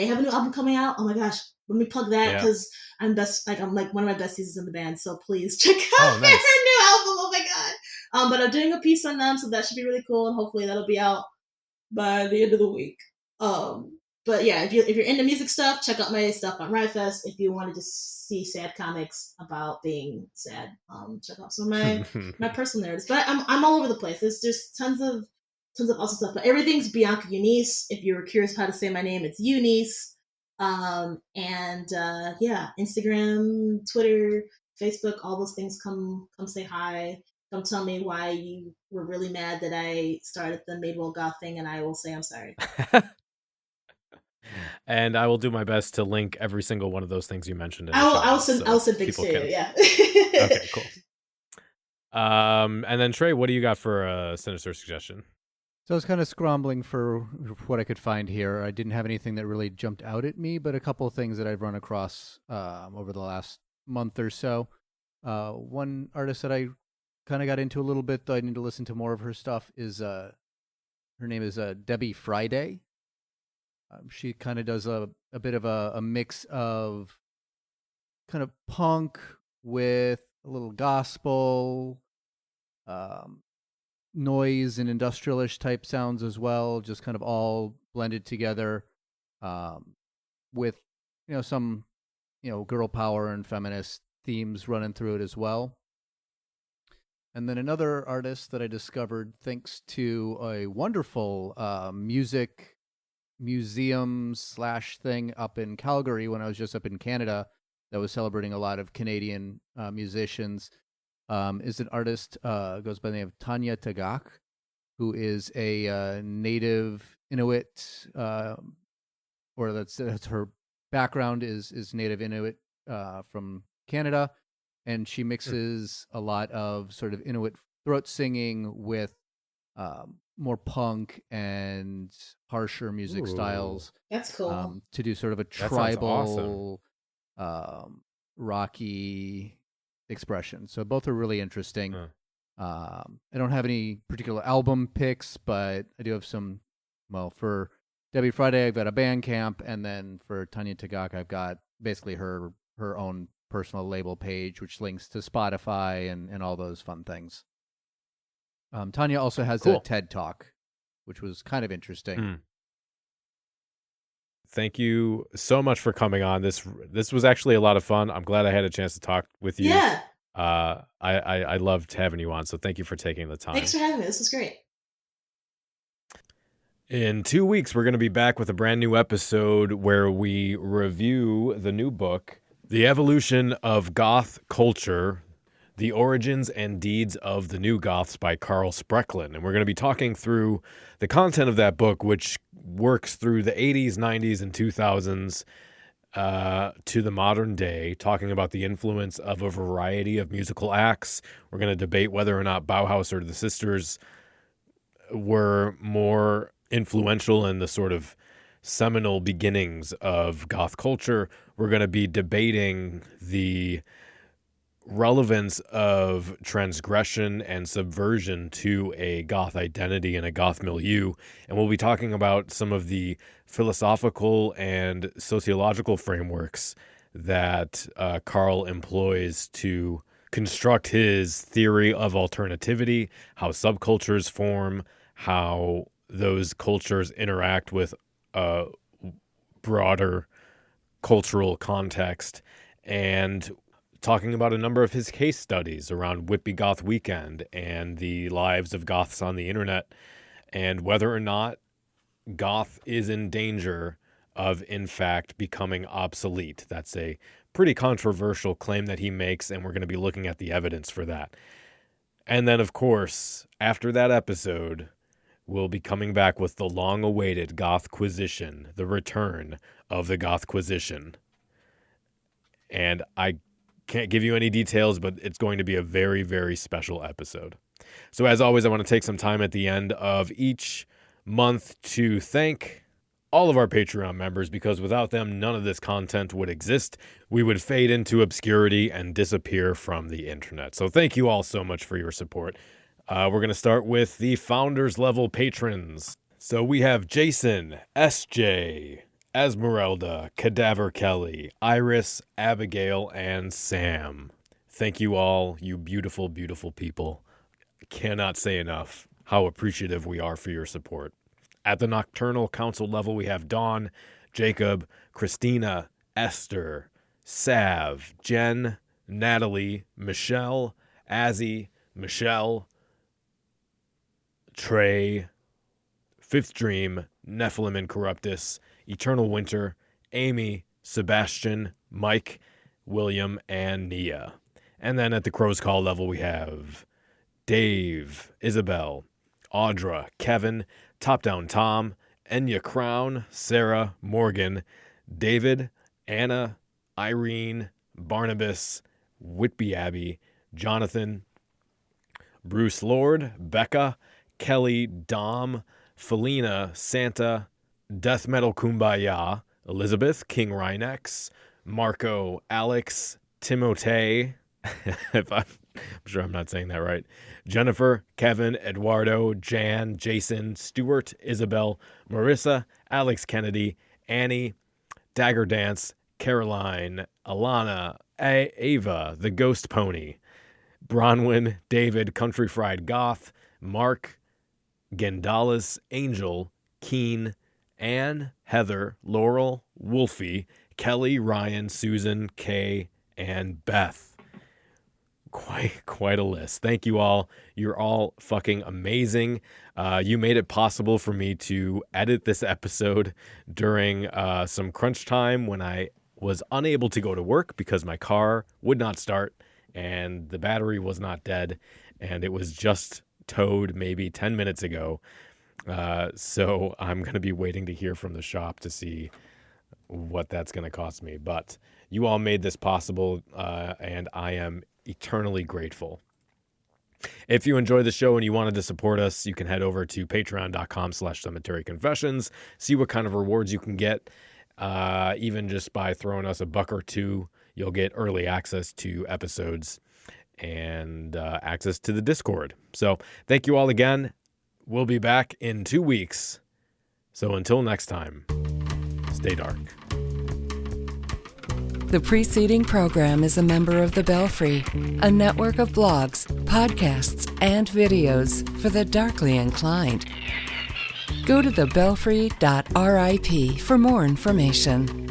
have a new album coming out. Oh my gosh, let me plug that because I'm like one of my besties is in the band, so please check out their new album. Oh my god! But I'm doing a piece on them, so that should be really cool, and hopefully that'll be out by the end of the week. But yeah, if you're into music stuff, check out my stuff on Riot Fest. If you want to just see sad comics about being sad, check out some of my personal narratives. But I'm all over the place. There's tons of awesome stuff. But everything's Bianca Xunise. If you're curious how to say my name, it's Eunice. Instagram, Twitter, Facebook, all those things. Come say hi. Come tell me why you were really mad that I started the Madewell Goth thing, and I will say I'm sorry. And I will do my best to link every single one of those things you mentioned. I'll send things to you. Yeah. Okay, cool. And then Trey, what do you got for a Sinister Suggestion? So I was kind of scrambling for what I could find here. I didn't have anything that really jumped out at me, but a couple of things that I've run across over the last month or so. One artist that I kind of got into a little bit, though I need to listen to more of her stuff, is her name is Debbie Friday. She kind of does a bit of a mix of kind of punk with a little gospel, noise and industrialish type sounds as well, just kind of all blended together with some girl power and feminist themes running through it as well. And then another artist that I discovered thanks to a wonderful music museum / thing up in Calgary when I was just up in Canada that was celebrating a lot of Canadian musicians, is an artist goes by the name of Tanya Tagaq, who is a native Inuit, or that's her background is native Inuit from Canada, and she mixes a lot of sort of Inuit throat singing with more punk and harsher music styles. That's cool. To do sort of a tribal, rocky expression. So both are really interesting. I don't have any particular album picks, but I do have some. Well, for Debbie Friday, I've got a Bandcamp, and then for Tanya Tagaq, I've got basically her own personal label page, which links to Spotify and all those fun things. Tanya also has a TED Talk, which was kind of interesting. Thank you so much for coming on. This was actually a lot of fun. I'm glad I had a chance to talk with you. Yeah. I loved having you on, so thank you for taking the time. Thanks for having me. This was great. In 2 weeks, we're going to be back with a brand new episode where we review the new book, The Evolution of Goth Culture, The Origins and Deeds of the New Goths by Carl Sprecklin. And we're going to be talking through the content of that book, which works through the 80s, 90s, and 2000s to the modern day, talking about the influence of a variety of musical acts. We're going to debate whether or not Bauhaus or the Sisters were more influential in the sort of seminal beginnings of goth culture. We're going to be debating the relevance of transgression and subversion to a goth identity and a goth milieu. And we'll be talking about some of the philosophical and sociological frameworks that Carl employs to construct his theory of alternativity, how subcultures form, how those cultures interact with a broader cultural context, and talking about a number of his case studies around Whitby Goth Weekend and the lives of goths on the internet, and whether or not goth is in danger of, in fact, becoming obsolete. That's a pretty controversial claim that he makes, and we're going to be looking at the evidence for that. And then, of course, after that episode, we'll be coming back with the long-awaited Gothquisition, the return of the Gothquisition. And I can't give you any details, but it's going to be a very, very special episode. So as always, I want to take some time at the end of each month to thank all of our Patreon members, because without them, none of this content would exist. We would fade into obscurity and disappear from the internet. So thank you all so much for your support. We're going to start with the founders level patrons. So we have Jason, SJ, Esmeralda, Cadaver Kelly, Iris, Abigail, and Sam. Thank you all, you beautiful, beautiful people. Cannot say enough how appreciative we are for your support. At the Nocturnal Council level, we have Dawn, Jacob, Christina, Esther, Sav, Jen, Natalie, Michelle, Azzy, Michelle, Trey, Fifth Dream, Nephilim and Corruptus, Eternal Winter, Amy, Sebastian, Mike, William, and Nia. And then at the Crow's Call level, we have Dave, Isabel, Audra, Kevin, Top Down Tom, Enya Crown, Sarah, Morgan, David, Anna, Irene, Barnabas, Whitby Abbey, Jonathan, Bruce Lord, Becca, Kelly, Dom, Felina, Santa, Death Metal Kumbaya, Elizabeth, King Rhinex, Marco, Alex, Timote, I'm sure I'm not saying that right, Jennifer, Kevin, Eduardo, Jan, Jason, Stuart, Isabel, Marissa, Alex Kennedy, Annie, Dagger Dance, Caroline, Alana, Ava, The Ghost Pony, Bronwyn, David, Country Fried Goth, Mark, Gendalis, Angel, Keen, Anne, Heather, Laurel, Wolfie, Kelly, Ryan, Susan, Kay, and Beth. Quite a list. Thank you all. You're all fucking amazing. You made it possible for me to edit this episode during some crunch time when I was unable to go to work because my car would not start and the battery was not dead, and it was just towed maybe 10 minutes ago. So I'm going to be waiting to hear from the shop to see what that's going to cost me. But you all made this possible, and I am eternally grateful. If you enjoy the show and you wanted to support us, you can head over to patreon.com/cemeteryconfessions, see what kind of rewards you can get. Even just by throwing us $1 or $2, you'll get early access to episodes and access to the Discord. So thank you all again. We'll be back in 2 weeks. So until next time, stay dark. The preceding program is a member of The Belfry, a network of blogs, podcasts, and videos for the darkly inclined. Go to thebelfry.rip for more information.